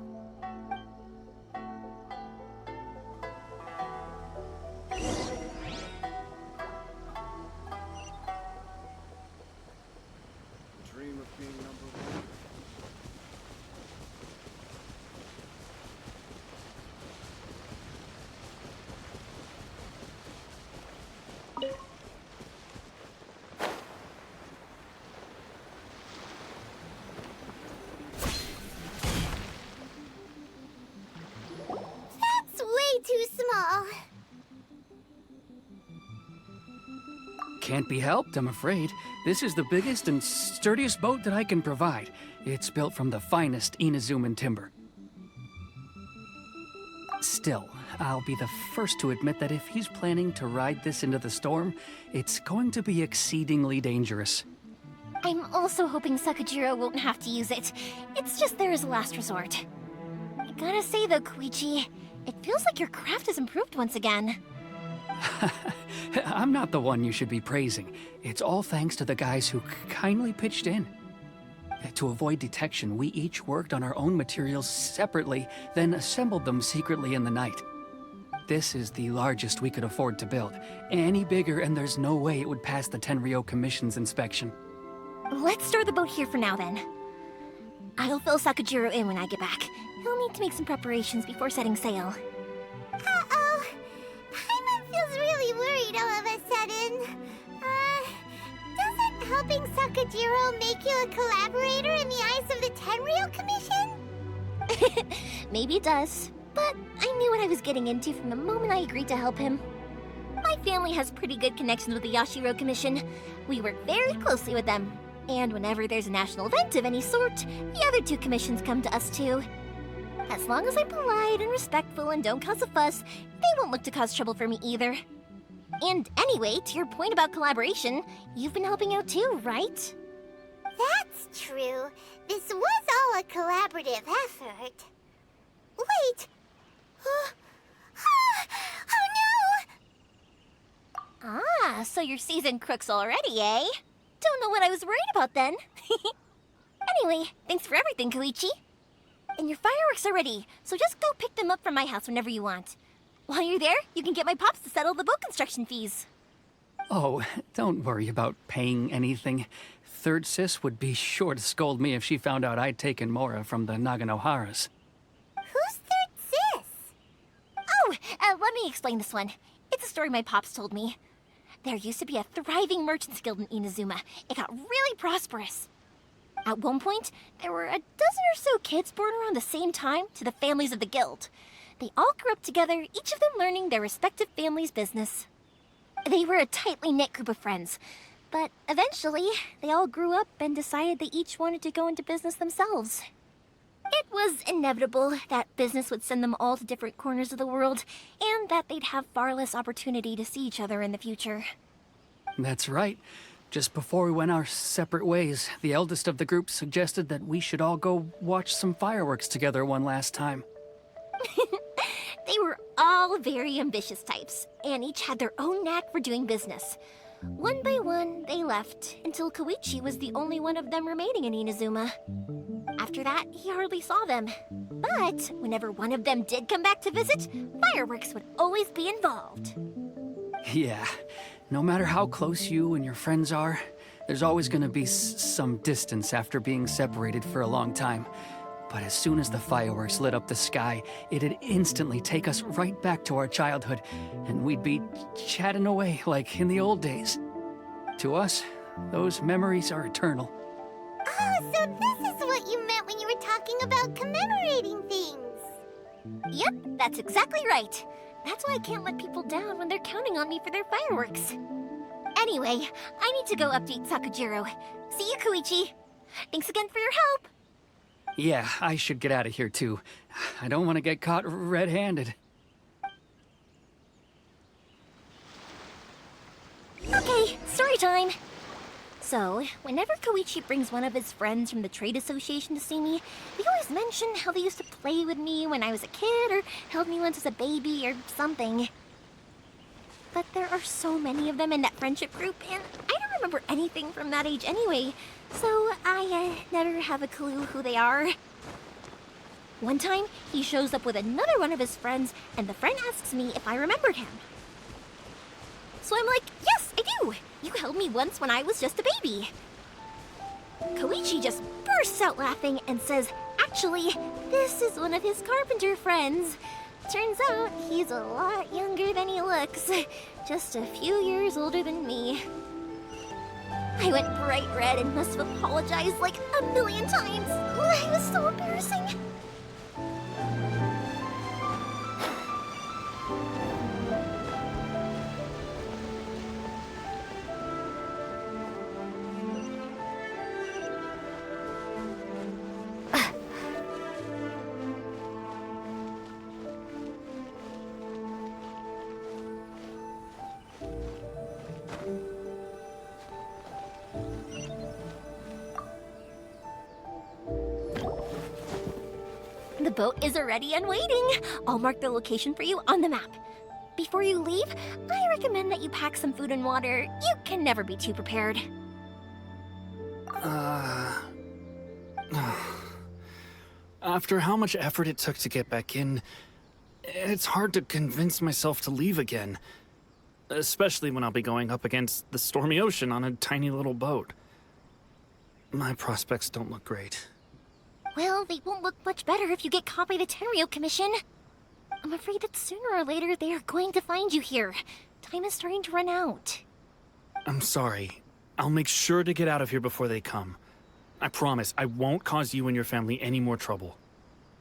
Dream of being number one. That's way too small. Can't be helped, I'm afraid. This is the biggest and sturdiest boat that I can provide. It's built from the finest Inazuman timber. Still, I'll be the first to admit that if he's planning to ride this into the storm, it's going to be exceedingly dangerous. I'm also hoping Sakajiro won't have to use it. It's just there as a last resort. I gotta say though, Koichi, it feels like your craft has improved once again. I'm not the one you should be praising. It's all thanks to the guys who kindly pitched in. To avoid detection, we each worked on our own materials separately, then assembled them secretly in the night. This is the largest we could afford to build. Any bigger and there's no way it would pass the Tenryou Commission's inspection. Let's store the boat here for now then. I'll fill Sakajiro in when I get back. He'll need to make some preparations before setting sail. Uh-oh. Paimon feels really worried all of a sudden. Doesn't helping Sakajiro make you a collaborator in the eyes of the Tenryou Commission? Maybe it does, but I knew what I was getting into from the moment I agreed to help him. My family has pretty good connections with the Yashiro Commission. We work very closely with them. And whenever there's a national event of any sort, the other two commissions come to us too. As long as I'm polite and respectful and don't cause a fuss, they won't look to cause trouble for me either. And anyway, to your point about collaboration, you've been helping out too, right? That's true. This was all a collaborative effort. Wait! Oh no! Ah, so you're seasoned crooks already, eh? Don't know what I was worried about then. Anyway, thanks for everything, Koichi. And your fireworks are ready, so just go pick them up from my house whenever you want. While you're there, you can get my pops to settle the boat construction fees. Oh, don't worry about paying anything. Third Sis would be sure to scold me if she found out I'd taken Mora from the Naganoharas. Who's Third Sis? Oh, let me explain this one. It's a story my pops told me. There used to be a thriving merchants guild in Inazuma. It got really prosperous. At one point, there were a dozen or so kids born around the same time to the families of the guild. They all grew up together, each of them learning their respective family's business. They were a tightly knit group of friends, but eventually, they all grew up and decided they each wanted to go into business themselves. It was inevitable that business would send them all to different corners of the world, and that they'd have far less opportunity to see each other in the future. That's right. Just before we went our separate ways, the eldest of the group suggested that we should all go watch some fireworks together one last time. They were all all very ambitious types, and each had their own knack for doing business. One by one, they left, until Koichi was the only one of them remaining in Inazuma. After that, he hardly saw them. But whenever one of them did come back to visit, fireworks would always be involved. Yeah, no matter how close you and your friends are, there's always gonna be some distance after being separated for a long time. But as soon as the fireworks lit up the sky, it'd instantly take us right back to our childhood, and we'd be chatting away like in the old days. To us, those memories are eternal. Oh, so this is what you meant when you were talking about commemorating things. Yep, that's exactly right. That's why I can't let people down when they're counting on me for their fireworks. Anyway, I need to go update Sakujiro. See you, Koichi. Thanks again for your help. Yeah, I should get out of here too. I don't want to get caught red-handed. Okay, story time. So, whenever Koichi brings one of his friends from the trade association to see me, they always mention how they used to play with me when I was a kid, or held me once as a baby, or something. But there are so many of them in that friendship group, and I don't remember anything from that age anyway, so I never have a clue who they are. One time, he shows up with another one of his friends, and the friend asks me if I remembered him. So I'm like, yes, I do! You held me once when I was just a baby. Koichi just bursts out laughing and says, actually, this is one of his carpenter friends. Turns out he's a lot younger than he looks. Just a few years older than me. I went bright red and must have apologized like a million times. It was so embarrassing. The boat is already and waiting. I'll mark the location for you on the map. Before you leave, I recommend that you pack some food and water. You can never be too prepared. After how much effort it took to get back in, it's hard to convince myself to leave again. Especially when I'll be going up against the stormy ocean on a tiny little boat. My prospects don't look great. Well, they won't look much better if you get caught by the Tenryo Commission. I'm afraid that sooner or later they are going to find you here. Time is starting to run out. I'm sorry. I'll make sure to get out of here before they come. I promise I won't cause you and your family any more trouble.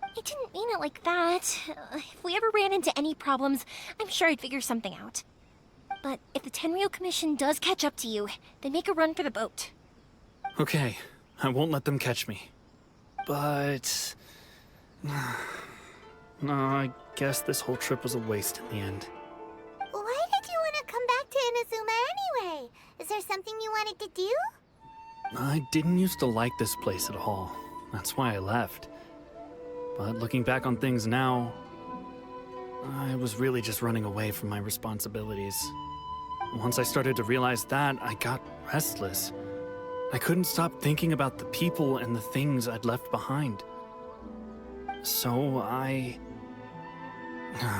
I didn't mean it like that. If we ever ran into any problems, I'm sure I'd figure something out. But if the Tenryo Commission does catch up to you, then make a run for the boat. Okay, I won't let them catch me. But... no, I guess this whole trip was a waste in the end. Why did you want to come back to Inazuma anyway? Is there something you wanted to do? I didn't used to like this place at all. That's why I left. But looking back on things now, I was really just running away from my responsibilities. Once I started to realize that, I got restless. I couldn't stop thinking about the people and the things I'd left behind. So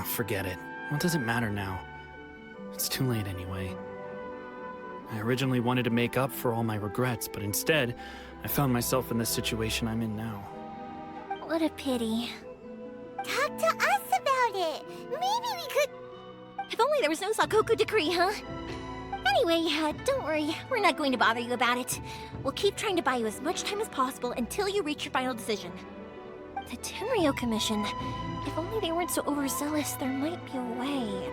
forget it. What does it matter now? It's too late anyway. I originally wanted to make up for all my regrets, but instead, I found myself in the situation I'm in now. What a pity. Talk to us about it. Maybe we could... If only there was no Sakoku decree, huh? Anyway, don't worry. We're not going to bother you about it. We'll keep trying to buy you as much time as possible until you reach your final decision. The Tenryo Commission. If only they weren't so overzealous, there might be a way.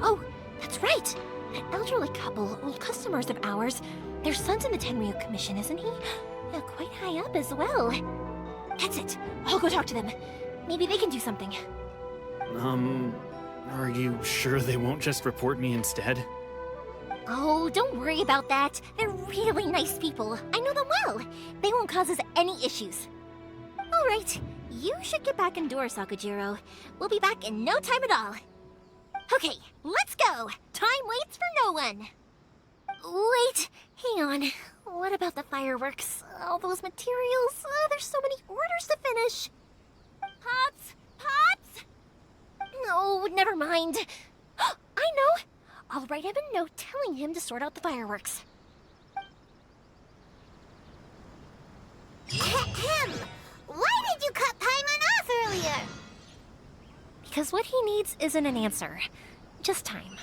Oh, that's right! That elderly couple, old customers of ours. Their son's in the Tenryo Commission, isn't he? Yeah, quite high up as well. That's it. I'll go talk to them. Maybe they can do something. Are you sure they won't just report me instead? Oh, don't worry about that. They're really nice people. I know them well. They won't cause us any issues. All right, you should get back indoors, Sakujiro. We'll be back in no time at all. Okay, let's go. Time waits for no one. Wait, hang on. What about the fireworks? All those materials? There's so many orders to finish. Pops! Pops! No, never mind. I know! I'll write him a note telling him to sort out the fireworks. Ahem! Why did you cut Paimon off earlier? Because what he needs isn't an answer, just time.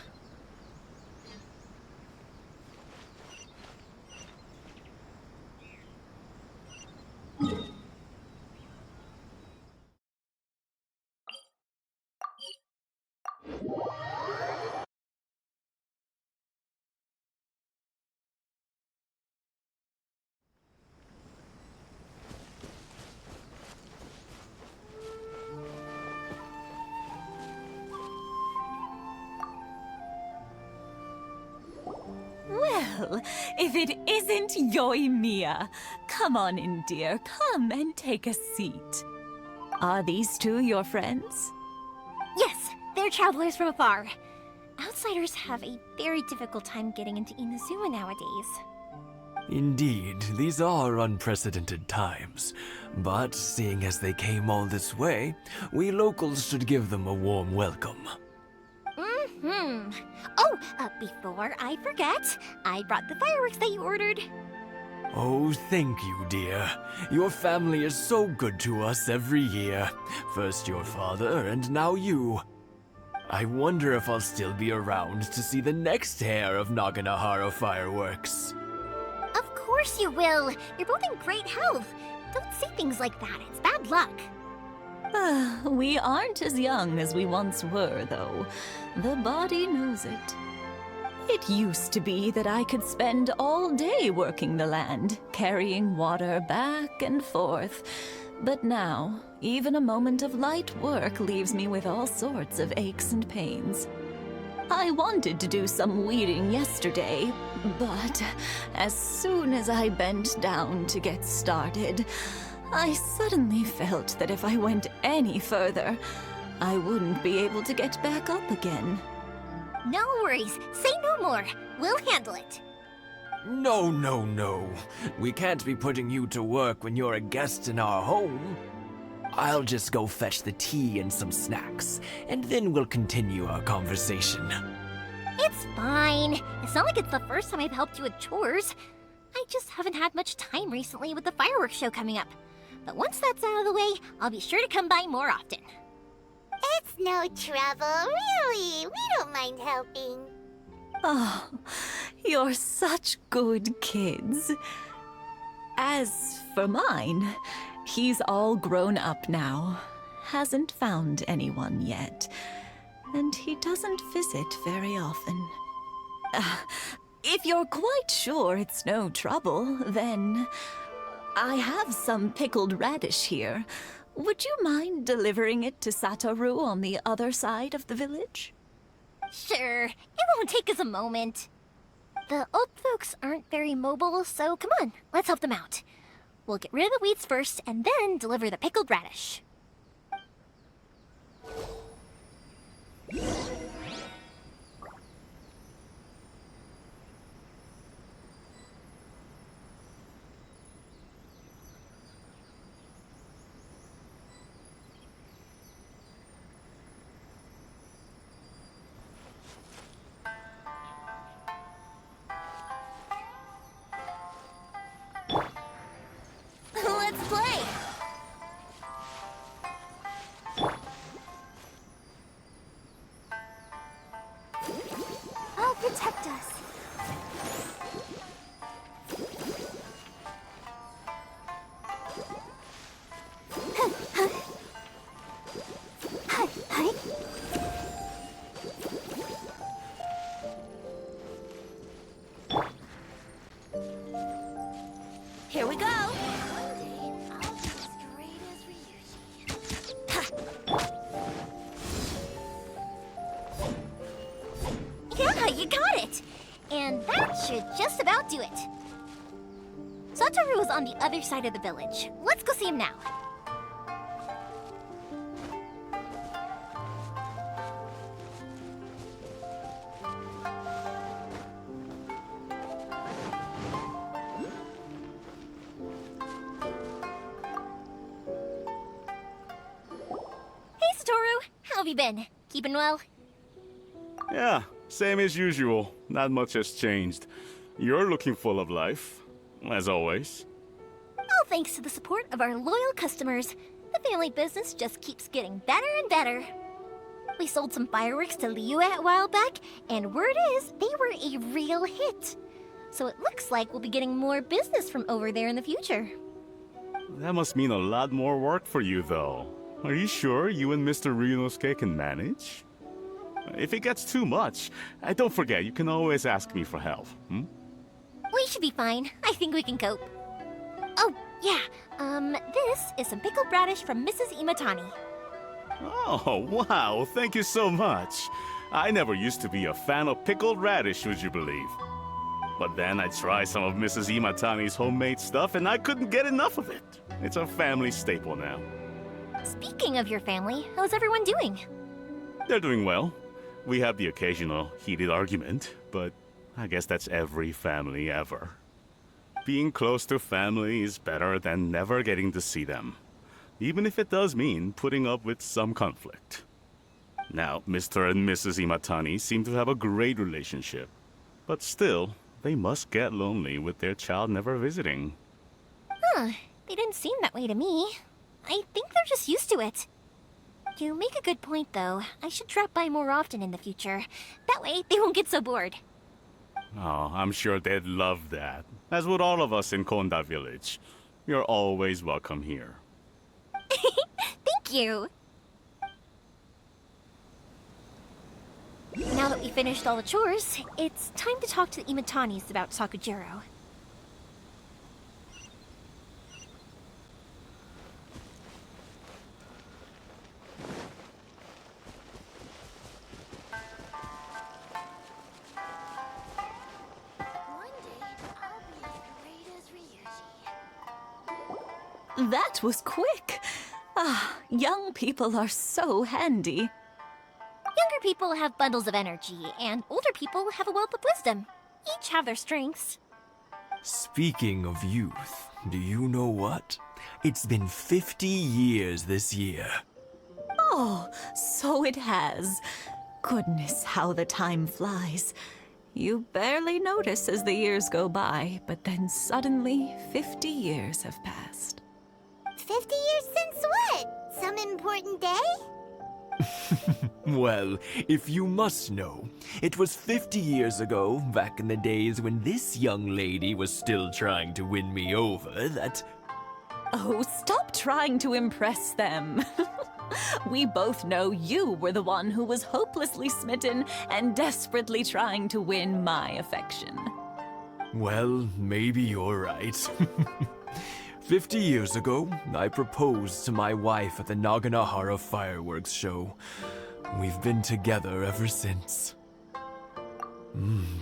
Well, if it isn't Yoimiya. Come on in, dear. Come and take a seat. Are these two your friends? Yes, they're travelers from afar. Outsiders have a very difficult time getting into Inazuma nowadays. Indeed, these are unprecedented times. But seeing as they came all this way, we locals should give them a warm welcome. Oh, before I forget, I brought the fireworks that you ordered. Oh, thank you, dear. Your family is so good to us every year. First your father, and now you. I wonder if I'll still be around to see the next hair of Naganahara fireworks. Of course you will. You're both in great health. Don't say things like that. It's bad luck. We aren't as young as we once were, though. The body knows it. It used to be that I could spend all day working the land, carrying water back and forth. But now, even a moment of light work leaves me with all sorts of aches and pains. I wanted to do some weeding yesterday, but as soon as I bent down to get started, I suddenly felt that if I went any further, I wouldn't be able to get back up again. No worries. Say no more. We'll handle it. No, no, no. We can't be putting you to work when you're a guest in our home. I'll just go fetch the tea and some snacks, and then we'll continue our conversation. It's fine. It's not like it's the first time I've helped you with chores. I just haven't had much time recently with the fireworks show coming up. But once that's out of the way, I'll be sure to come by more often. It's no trouble, really. We don't mind helping. Oh, you're such good kids. As for mine, he's all grown up now. Hasn't found anyone yet. And he doesn't visit very often. If you're quite sure it's no trouble, then I have some pickled radish here. Would you mind delivering it to Satoru on the other side of the village? Sure. It won't take us a moment. The old folks aren't very mobile, so come on, let's help them out. We'll get rid of the weeds first, and then deliver the pickled radish. Let's play! I'll protect us. Here we go. Yeah, you got it! And that should just about do it. Satoru is on the other side of the village. Let's go see him now. have you been? Keeping well? Yeah, same as usual. Not much has changed. You're looking full of life, as always. All thanks to the support of our loyal customers. The family business just keeps getting better and better. We sold some fireworks to Liyue a while back, and word is they were a real hit. So it looks like we'll be getting more business from over there in the future. That must mean a lot more work for you, though. Are you sure you and Mr. Ryunosuke can manage? If it gets too much, don't forget, you can always ask me for help, hmm? We should be fine. I think we can cope. Oh, yeah. This is some pickled radish from Mrs. Imatani. Oh, wow, thank you so much. I never used to be a fan of pickled radish, would you believe? But then I tried some of Mrs. Imatani's homemade stuff and I couldn't get enough of it. It's a family staple now. Speaking of your family, how's everyone doing? They're doing well. We have the occasional heated argument, but I guess that's every family ever. Being close to family is better than never getting to see them, even if it does mean putting up with some conflict. Now, Mr. and Mrs. Imatani seem to have a great relationship, but still, they must get lonely with their child never visiting. Huh, they didn't seem that way to me. I think they're just used to it. You make a good point, though. I should drop by more often in the future. That way, they won't get so bored. Oh, I'm sure they'd love that, as would all of us in Konda Village. You're always welcome here. Thank you! Now that we finished all the chores, it's time to talk to the Imatanis about Sakujiro. That was quick. Ah, young people are so handy. Younger people have bundles of energy, and older people have a wealth of wisdom. Each have their strengths. Speaking of youth, do you know what? It's been 50 years this year. Oh, so it has. Goodness, how the time flies. You barely notice as the years go by, but then suddenly 50 years have passed. 50 years since what? Some important day? Well, if you must know, it was 50 years ago, back in the days when this young lady was still trying to win me over, that... Oh, stop trying to impress them. We both know you were the one who was hopelessly smitten and desperately trying to win my affection. Well, maybe you're right. 50 years ago, I proposed to my wife at the Naganahara fireworks show. We've been together ever since.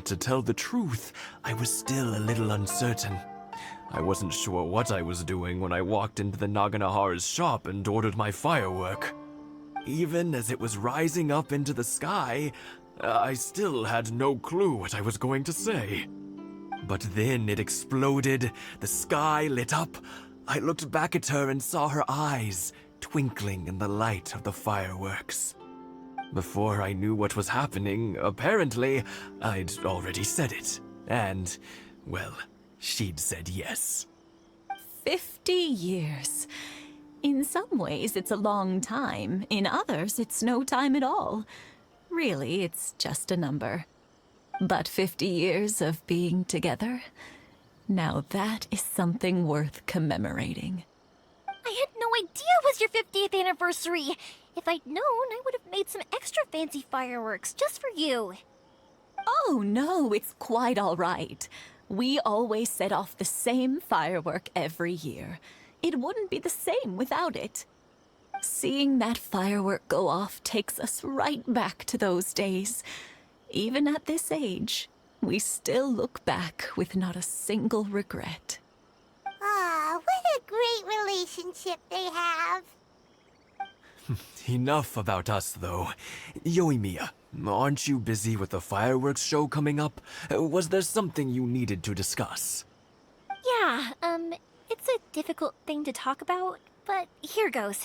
To tell the truth, I was still a little uncertain. I wasn't sure what I was doing when I walked into the Naganahara's shop and ordered my firework. Even as it was rising up into the sky, I still had no clue what I was going to say. But then it exploded, the sky lit up. I looked back at her and saw her eyes twinkling in the light of the fireworks. Before I knew what was happening, apparently, I'd already said it. And, well, she'd said yes. 50 years. In some ways, it's a long time. In others, it's no time at all. Really, it's just a number. But 50 years of being together, now that is something worth commemorating. I had no idea it was your 50th anniversary. If I'd known, I would have made some extra fancy fireworks just for you. Oh no, it's quite all right. We always set off the same firework every year. It wouldn't be the same without it. Seeing that firework go off takes us right back to those days. Even at this age, we still look back with not a single regret. Ah, what a great relationship they have. Enough about us, though. Yoimiya, aren't you busy with the fireworks show coming up? Was there something you needed to discuss? Yeah, it's a difficult thing to talk about, but here goes.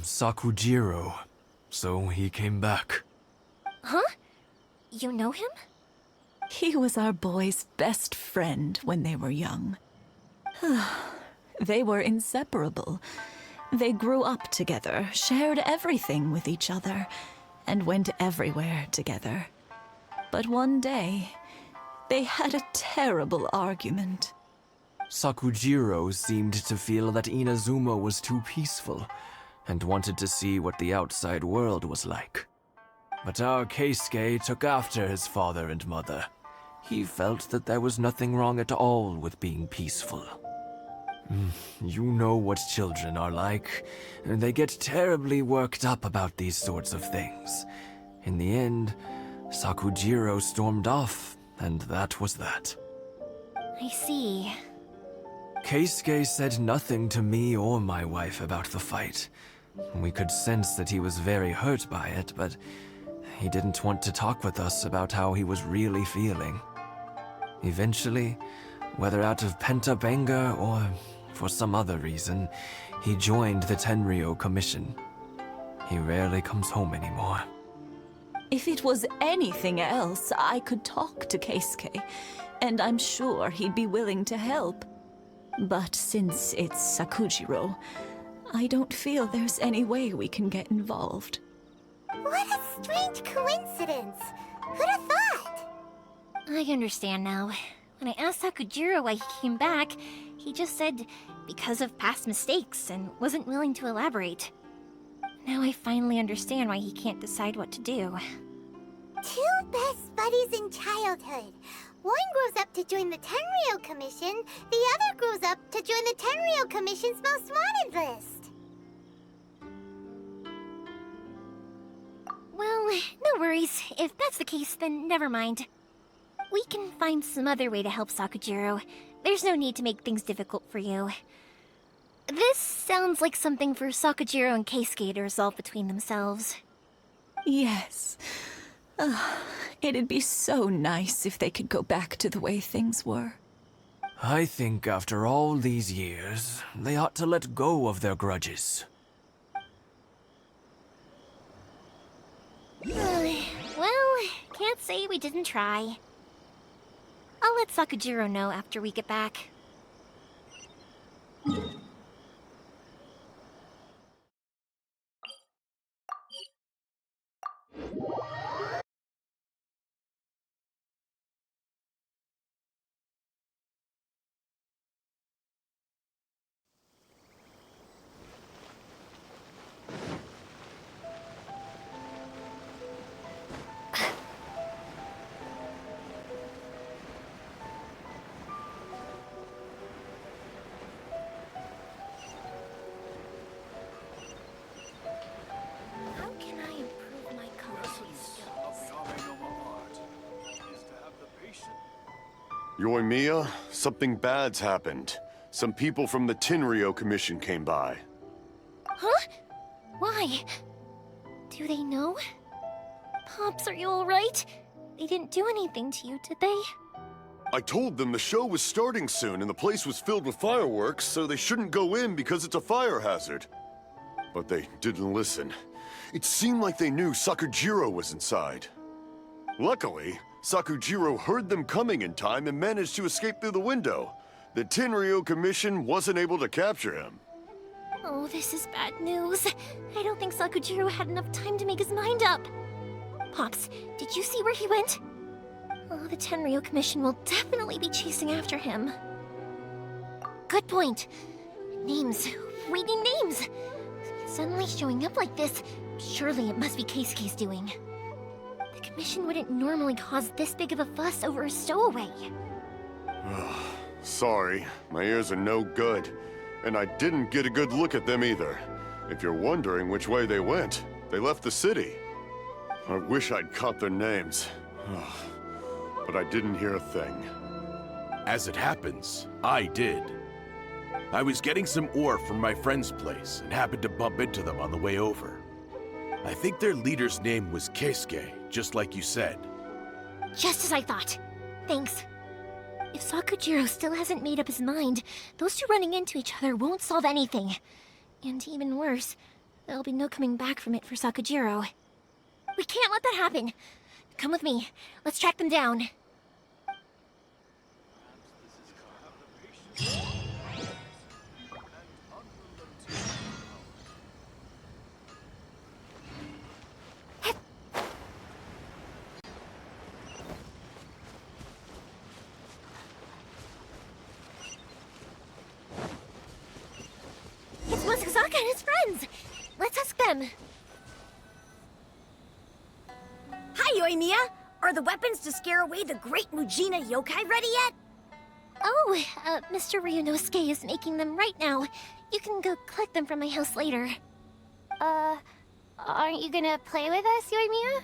Sakujiro. So he came back. Huh? You know him? He was our boy's best friend when they were young. They were inseparable. They grew up together, shared everything with each other, and went everywhere together. But one day, they had a terrible argument. Sakujiro seemed to feel that Inazuma was too peaceful, and wanted to see what the outside world was like. But our Keisuke took after his father and mother. He felt that there was nothing wrong at all with being peaceful. You know what children are like. They get terribly worked up about these sorts of things. In the end, Sakujiro stormed off, and that was that. I see. Keisuke said nothing to me or my wife about the fight. We could sense that he was very hurt by it, but he didn't want to talk with us about how he was really feeling. Eventually, whether out of pent-up anger or for some other reason, he joined the Tenryou Commission. He rarely comes home anymore. If it was anything else, I could talk to Keisuke, and I'm sure he'd be willing to help. But since it's Sakujiro, I don't feel there's any way we can get involved. What a strange coincidence! Who'd have thought? I understand now. When I asked Sakujiro why he came back, he just said because of past mistakes and wasn't willing to elaborate. Now I finally understand why he can't decide what to do. Two best buddies in childhood. One grows up to join the Tenryou Commission, the other grows up to join the Tenryou Commission's most wanted list. Well, no worries. If that's the case, then never mind. We can find some other way to help Sakujiro. There's no need to make things difficult for you. This sounds like something for Sakujiro and Keisuke to resolve between themselves. Yes. It'd be so nice if they could go back to the way things were. I think after all these years, they ought to let go of their grudges. Well, can't say we didn't try. I'll let Sakujiro know after we get back. How can I improve my coloring skills? Yoimiya, something bad's happened. Some people from the Tenryou Commission came by. Huh? Why? Do they know? Pops, are you alright? They didn't do anything to you, did they? I told them the show was starting soon and the place was filled with fireworks, so they shouldn't go in because it's a fire hazard. But they didn't listen. It seemed like they knew Sakujiro was inside. Luckily, Sakujiro heard them coming in time and managed to escape through the window. The Tenryou Commission wasn't able to capture him. Oh, this is bad news. I don't think Sakujiro had enough time to make his mind up. Pops, did you see where he went? Oh, the Tenryou Commission will definitely be chasing after him. Good point. Names. We need names. Suddenly showing up like this, surely it must be Keisuke's doing. The Commission wouldn't normally cause this big of a fuss over a stowaway. Sorry, my ears are no good. And I didn't get a good look at them either. If you're wondering which way they went, they left the city. I wish I'd caught their names. But I didn't hear a thing. As it happens, I did. I was getting some ore from my friend's place and happened to bump into them on the way over. I think their leader's name was Keisuke, just like you said. Just as I thought. Thanks. If Sakujiro still hasn't made up his mind, those two running into each other won't solve anything. And even worse, There'll be no coming back from it for Sakujiro. We can't let that happen. Come with me. Let's track them down. It's Masazaka and his friends. Let's ask them. Hi, Yoimiya! Are the weapons to scare away the great Mujina yokai ready yet? Oh, Mr. Ryunosuke is making them right now. You can go collect them from my house later. Aren't you gonna play with us, Yoimiya?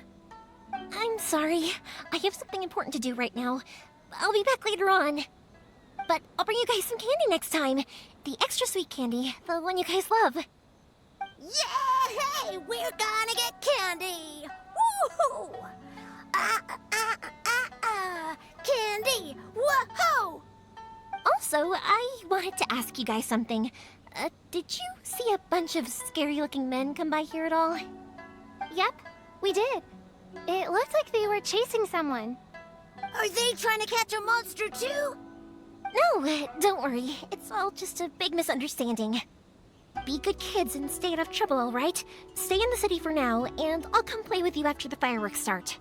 I'm sorry. I have something important to do right now. I'll be back later on. But I'll bring you guys some candy next time. The extra sweet candy, the one you guys love. Yay! We're gonna get candy! Woohoo! Candy! Woohoo! Also, I wanted to ask you guys something. Did you see a bunch of scary-looking men come by here at all? Yep, we did. It looked like they were chasing someone. Are they trying to catch a monster too? No, don't worry. It's all just a big misunderstanding. Be good kids and stay out of trouble, alright? Stay in the city for now, and I'll come play with you after the fireworks start.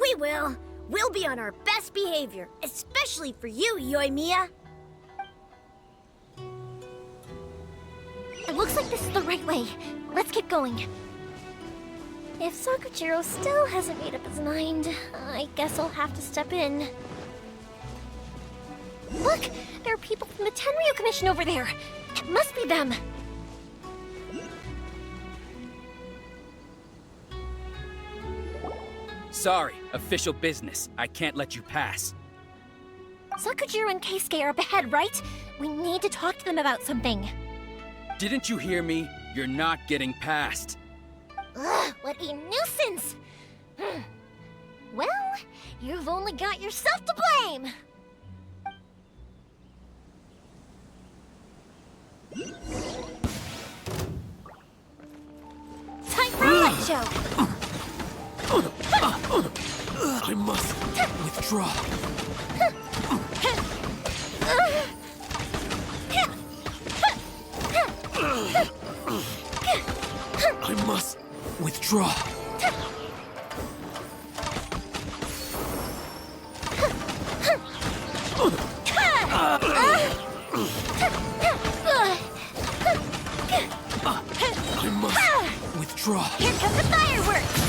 We will. We'll be on our best behavior, especially for you, Yoimiya. It looks like this is the right way. Let's get going. If Sakujiro still hasn't made up his mind, I guess I'll have to step in. Look! There are people from the Tenryu Commission over there! It must be them! Sorry, official business. I can't let you pass. Sakujiro and Keisuke are up ahead, right? We need to talk to them about something. Didn't you hear me? You're not getting past. Ugh, what a nuisance! Well, you've only got yourself to blame! Time for a light show! I must withdraw. I must withdraw. I must withdraw. Here come the fireworks!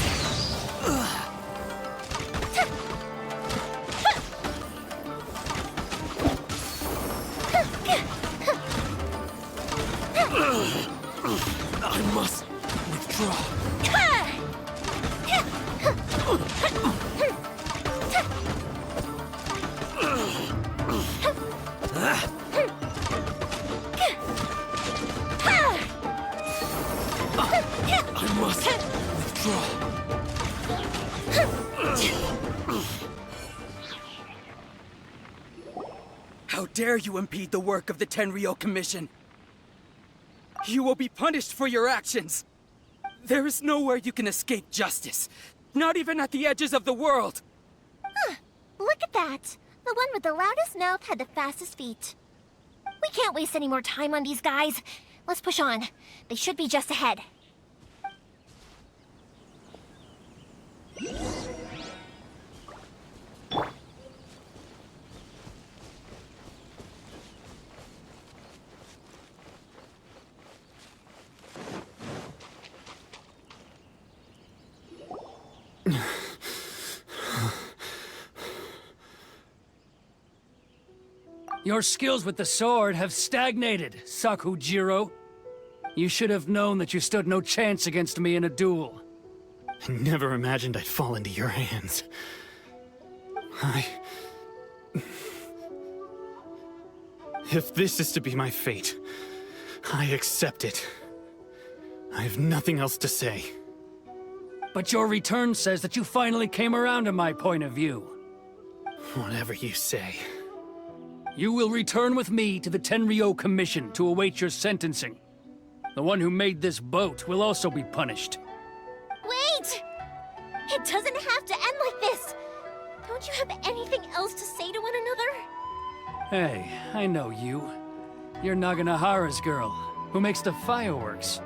I must withdraw. I must withdraw. How dare you impede the work of the Tenryo Commission? You will be punished for your actions. There is nowhere you can escape justice. Not even at the edges of the world. Look at that! The one with the loudest mouth had the fastest feet. We can't waste any more time on these guys. Let's push on. They should be just ahead. Your skills with the sword have stagnated, Sakujiro. You should have known that you stood no chance against me in a duel. I never imagined I'd fall into your hands. If this is to be my fate, I accept it. I have nothing else to say. But your return says that you finally came around to my point of view. Whatever you say. You will return with me to the Tenryo Commission to await your sentencing. The one who made this boat will also be punished. Wait! It doesn't have to end like this! Don't you have anything else to say to one another? Hey, I know you. You're Naganahara's girl, who makes the fireworks.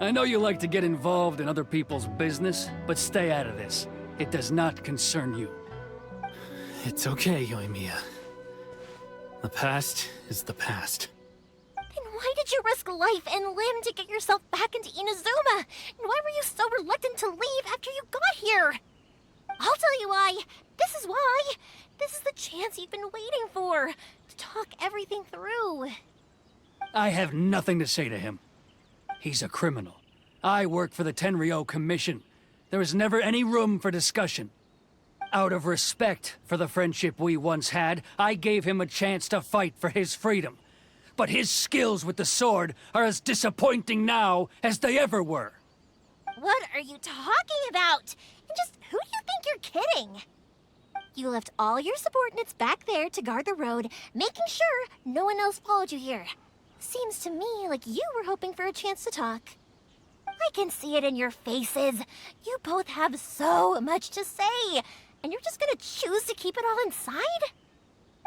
I know you like to get involved in other people's business, but stay out of this. It does not concern you. It's okay, Yoimiya. The past is the past. Then why did you risk life and limb to get yourself back into Inazuma? And why were you so reluctant to leave after you got here? I'll tell you why. This is why. This is the chance you've been waiting for. To talk everything through. I have nothing to say to him. He's a criminal. I work for the Tenryo Commission. There is never any room for discussion. Out of respect for the friendship we once had, I gave him a chance to fight for his freedom. But his skills with the sword are as disappointing now as they ever were. What are you talking about? And just who do you think you're kidding? You left all your subordinates back there to guard the road, making sure no one else followed you here. Seems to me like you were hoping for a chance to talk. I can see it in your faces. You both have so much to say, and you're just gonna choose to keep it all inside?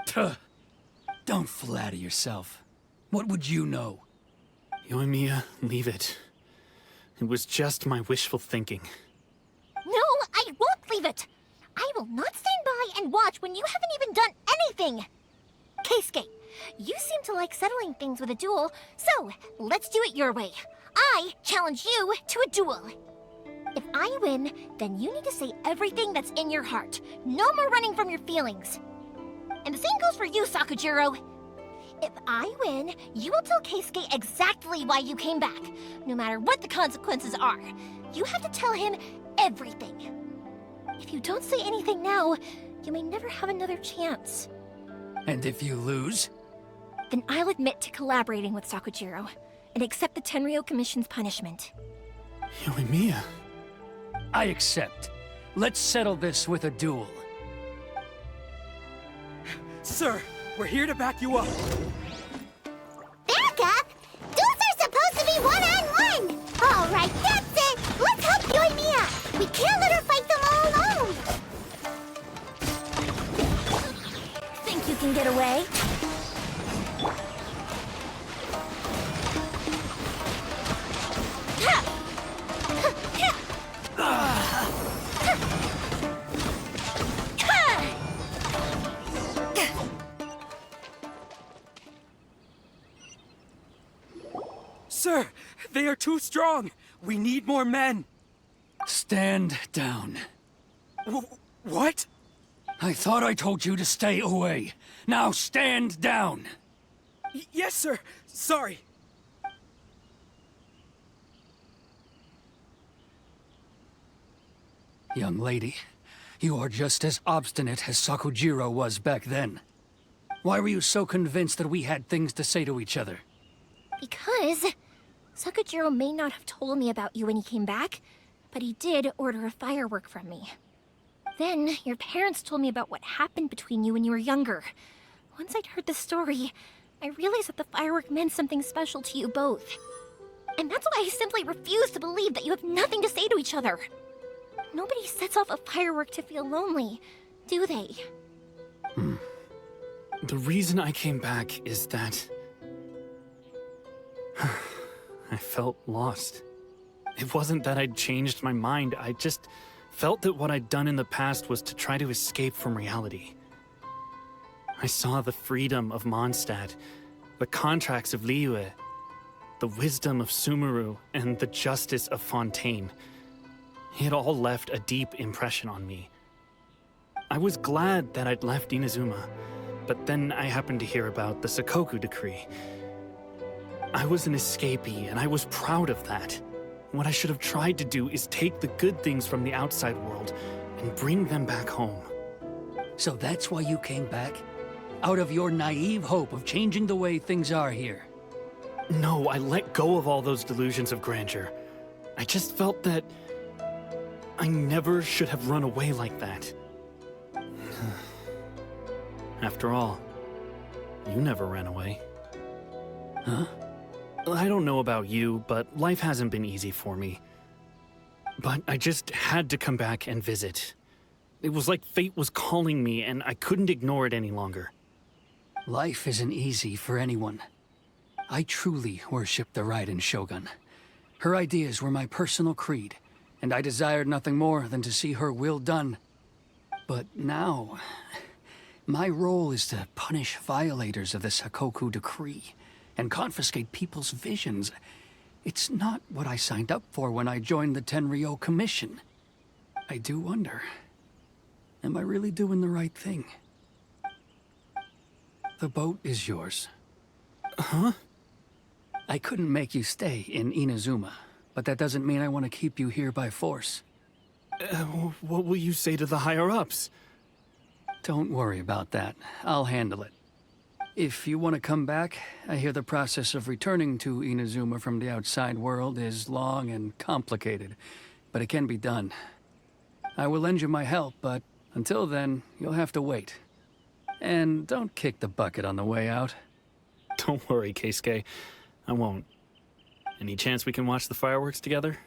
Tuh. Don't flatter yourself. What would you know? Yoimiya, leave it. It was just my wishful thinking. No, I won't leave it. I will not stand by and watch when you haven't even done anything. Keisuke, you seem to like settling things with a duel, so let's do it your way. I challenge you to a duel. If I win, then you need to say everything that's in your heart. No more running from your feelings. And the same goes for you, Sakujiro. If I win, you will tell Keisuke exactly why you came back, no matter what the consequences are. You have to tell him everything. If you don't say anything now, you may never have another chance. And if you lose? Then I'll admit to collaborating with Sakujiro and accept the Tenryo Commission's punishment. Yoimiya. I accept. Let's settle this with a duel. Sir, we're here to back you up. Back up? Duels are supposed to be one-on-one! All right, that's it! Let's help Yoimiya! We can't let her fight them all alone! Think you can get away? Sir, they are too strong. We need more men. Stand down. What? I thought I told you to stay away. Now stand down. Yes, sir. Sorry. Young lady, you are just as obstinate as Sakujiro was back then. Why were you so convinced that we had things to say to each other? Because Sakujiro may not have told me about you when he came back, but he did order a firework from me. Then, your parents told me about what happened between you when you were younger. Once I'd heard the story, I realized that the firework meant something special to you both. And that's why I simply refuse to believe that you have nothing to say to each other. Nobody sets off a firework to feel lonely, do they? The reason I came back is that I felt lost. It wasn't that I'd changed my mind, I just felt that what I'd done in the past was to try to escape from reality. I saw the freedom of Mondstadt, the contracts of Liyue, the wisdom of Sumeru, and the justice of Fontaine. It all left a deep impression on me. I was glad that I'd left Inazuma, but then I happened to hear about the Sakoku decree. I was an escapee, and I was proud of that. What I should have tried to do is take the good things from the outside world and bring them back home. So that's why you came back? Out of your naive hope of changing the way things are here? No, I let go of all those delusions of grandeur. I just felt that I never should have run away like that. After all, you never ran away. Huh? I don't know about you, but life hasn't been easy for me. But I just had to come back and visit. It was like fate was calling me, and I couldn't ignore it any longer. Life isn't easy for anyone. I truly worship the Raiden Shogun. Her ideas were my personal creed, and I desired nothing more than to see her will done. But now, my role is to punish violators of the Sakoku decree and confiscate people's visions. It's not what I signed up for when I joined the Tenryo Commission. I do wonder, am I really doing the right thing? The boat is yours. Huh? I couldn't make you stay in Inazuma, but that doesn't mean I want to keep you here by force. What will you say to the higher-ups? Don't worry about that. I'll handle it. If you want to come back, I hear the process of returning to Inazuma from the outside world is long and complicated, but it can be done. I will lend you my help, but until then, you'll have to wait. And don't kick the bucket on the way out. Don't worry, Keisuke. I won't. Any chance we can watch the fireworks together?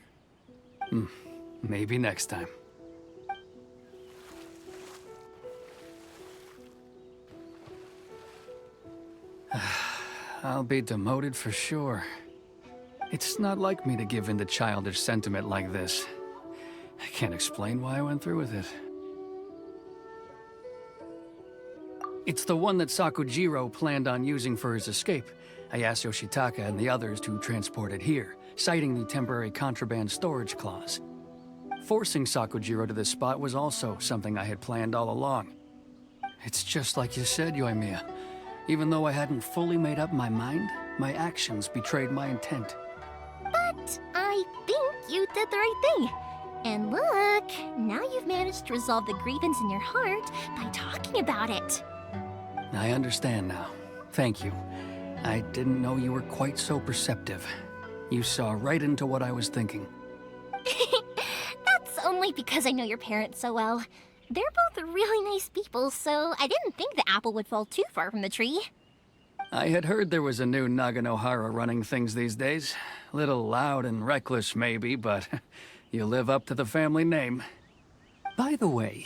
Maybe next time. I'll be demoted for sure. It's not like me to give in to childish sentiment like this. I can't explain why I went through with it. It's the one that Sakujiro planned on using for his escape. I asked Yoshitaka and the others to transport it here, citing the temporary contraband storage clause. Forcing Sakujiro to this spot was also something I had planned all along. It's just like you said, Yoimiya. Even though I hadn't fully made up my mind, my actions betrayed my intent. But I think you did the right thing. And look, now you've managed to resolve the grievance in your heart by talking about it. I understand now. Thank you. I didn't know you were quite so perceptive. You saw right into what I was thinking. That's only because I know your parents so well. They're both really nice people, so I didn't think the apple would fall too far from the tree. I had heard there was a new Naganohara running things these days. Little loud and reckless, maybe, but you live up to the family name. By the way,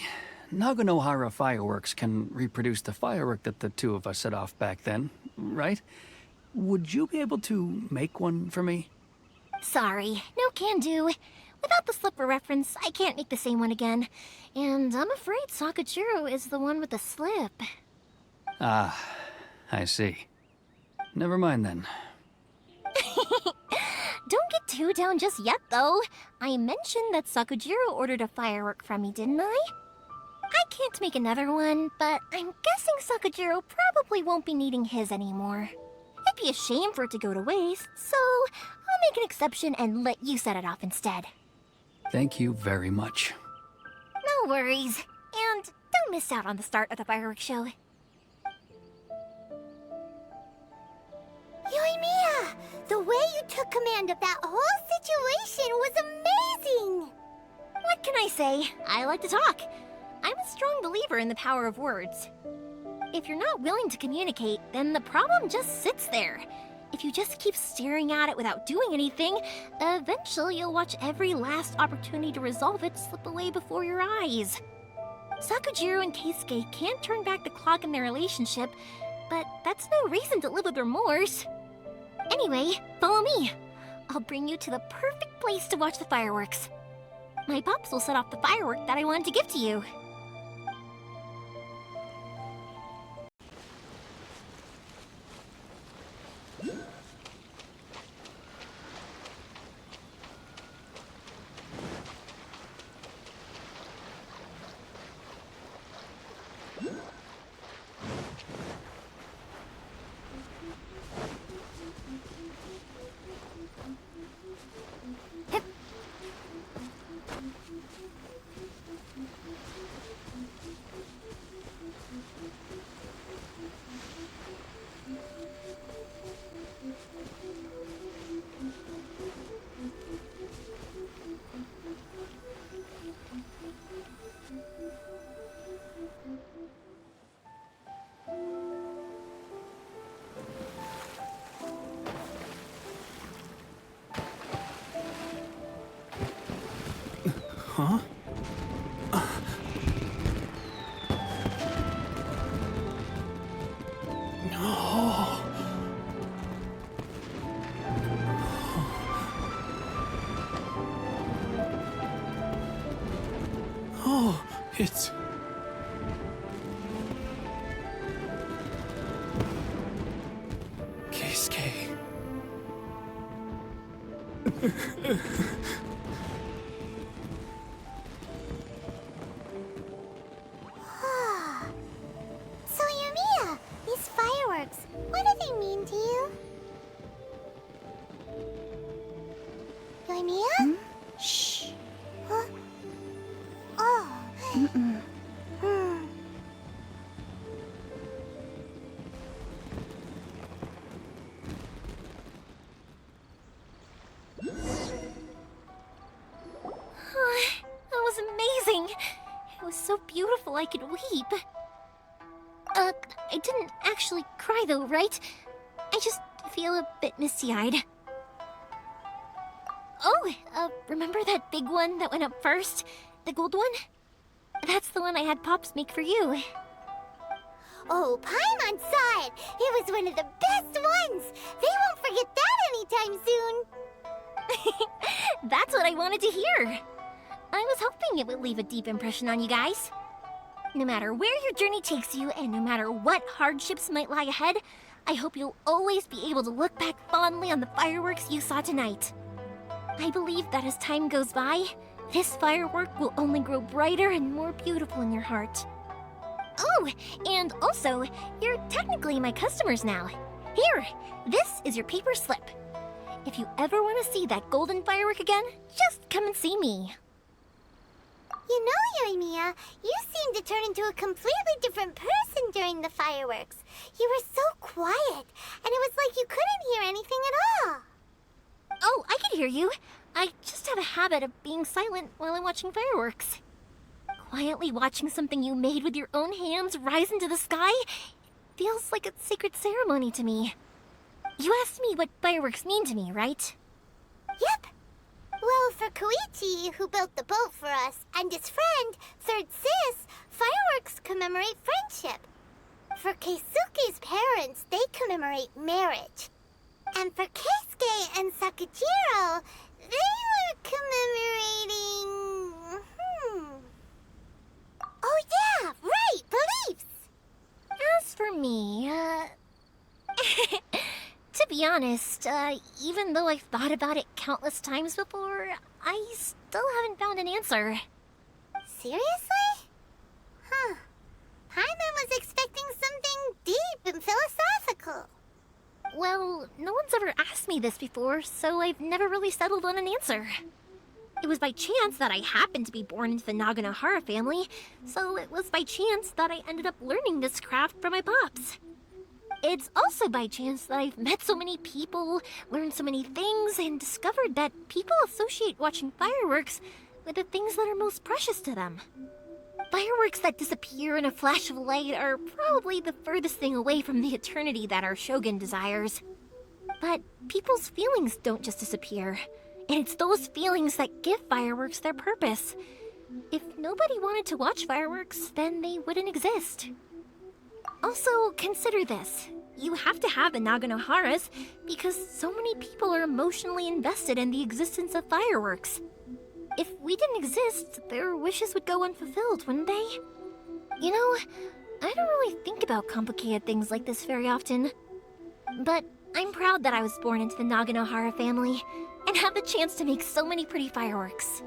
Naganohara fireworks can reproduce the firework that the two of us set off back then, right? Would you be able to make one for me? Sorry, no can do. Without the slipper reference, I can't make the same one again. And I'm afraid Sakujiro is the one with the slip. Ah, I see. Never mind then. Don't get too down just yet, though. I mentioned that Sakujiro ordered a firework from me, didn't I? I can't make another one, but I'm guessing Sakujiro probably won't be needing his anymore. It'd be a shame for it to go to waste, so I'll make an exception and let you set it off instead. Thank you very much. No worries. And don't miss out on the start of the fireworks show. Yoimiya! The way you took command of that whole situation was amazing! What can I say? I like to talk. I'm a strong believer in the power of words. If you're not willing to communicate, then the problem just sits there. If you just keep staring at it without doing anything, eventually you'll watch every last opportunity to resolve it slip away before your eyes. Sakujiro and Keisuke can't turn back the clock in their relationship, but that's no reason to live with remorse. Anyway, follow me. I'll bring you to the perfect place to watch the fireworks. My pops will set off the firework that I wanted to give to you. Huh? Oh. Oh, it's... Keisuke. So, Yoimiya, these fireworks, what do they mean to you? Yoimiya? Shh. Huh? Oh. Mm-mm. That was amazing! It was so beautiful I could weep. I didn't actually cry though, right? I just feel a bit misty-eyed. Oh, remember that big one that went up first? The gold one? That's the one I had Pops make for you. Oh, Paimon saw it! It was one of the best ones! They won't forget that anytime soon! That's what I wanted to hear. I was hoping it would leave a deep impression on you guys. No matter where your journey takes you, and no matter what hardships might lie ahead, I hope you'll always be able to look back fondly on the fireworks you saw tonight. I believe that as time goes by, this firework will only grow brighter and more beautiful in your heart. Oh, and also, you're technically my customers now. Here, this is your paper slip. If you ever want to see that golden firework again, just come and see me. You know, Yoimiya, you seemed to turn into a completely different person during the fireworks. You were so quiet, and it was like you couldn't hear anything at all. Oh, I can hear you. I just have a habit of being silent while I'm watching fireworks. Quietly watching something you made with your own hands rise into the sky feels like a sacred ceremony to me. You asked me what fireworks mean to me, right? Yep. Well, for Koichi, who built the boat for us, and his friend, Third Sis, fireworks commemorate friendship. For Keisuke's parents, they commemorate marriage. And for Keisuke and Sakajiro, they were commemorating... Oh yeah, right, beliefs! As for me, to be honest, even though I've thought about it countless times before, I still haven't found an answer. Seriously? Huh. Paimon was expecting something deep and philosophical. Well, no one's ever asked me this before, so I've never really settled on an answer. It was by chance that I happened to be born into the Naganohara family, so it was by chance that I ended up learning this craft from my pops. It's also by chance that I've met so many people, learned so many things, and discovered that people associate watching fireworks with the things that are most precious to them. Fireworks that disappear in a flash of light are probably the furthest thing away from the eternity that our shogun desires. But people's feelings don't just disappear, and it's those feelings that give fireworks their purpose. If nobody wanted to watch fireworks, then they wouldn't exist. Also, consider this. You have to have the Naganoharas because so many people are emotionally invested in the existence of fireworks. If we didn't exist, their wishes would go unfulfilled, wouldn't they? You know, I don't really think about complicated things like this very often. But I'm proud that I was born into the Naganohara family and have the chance to make so many pretty fireworks.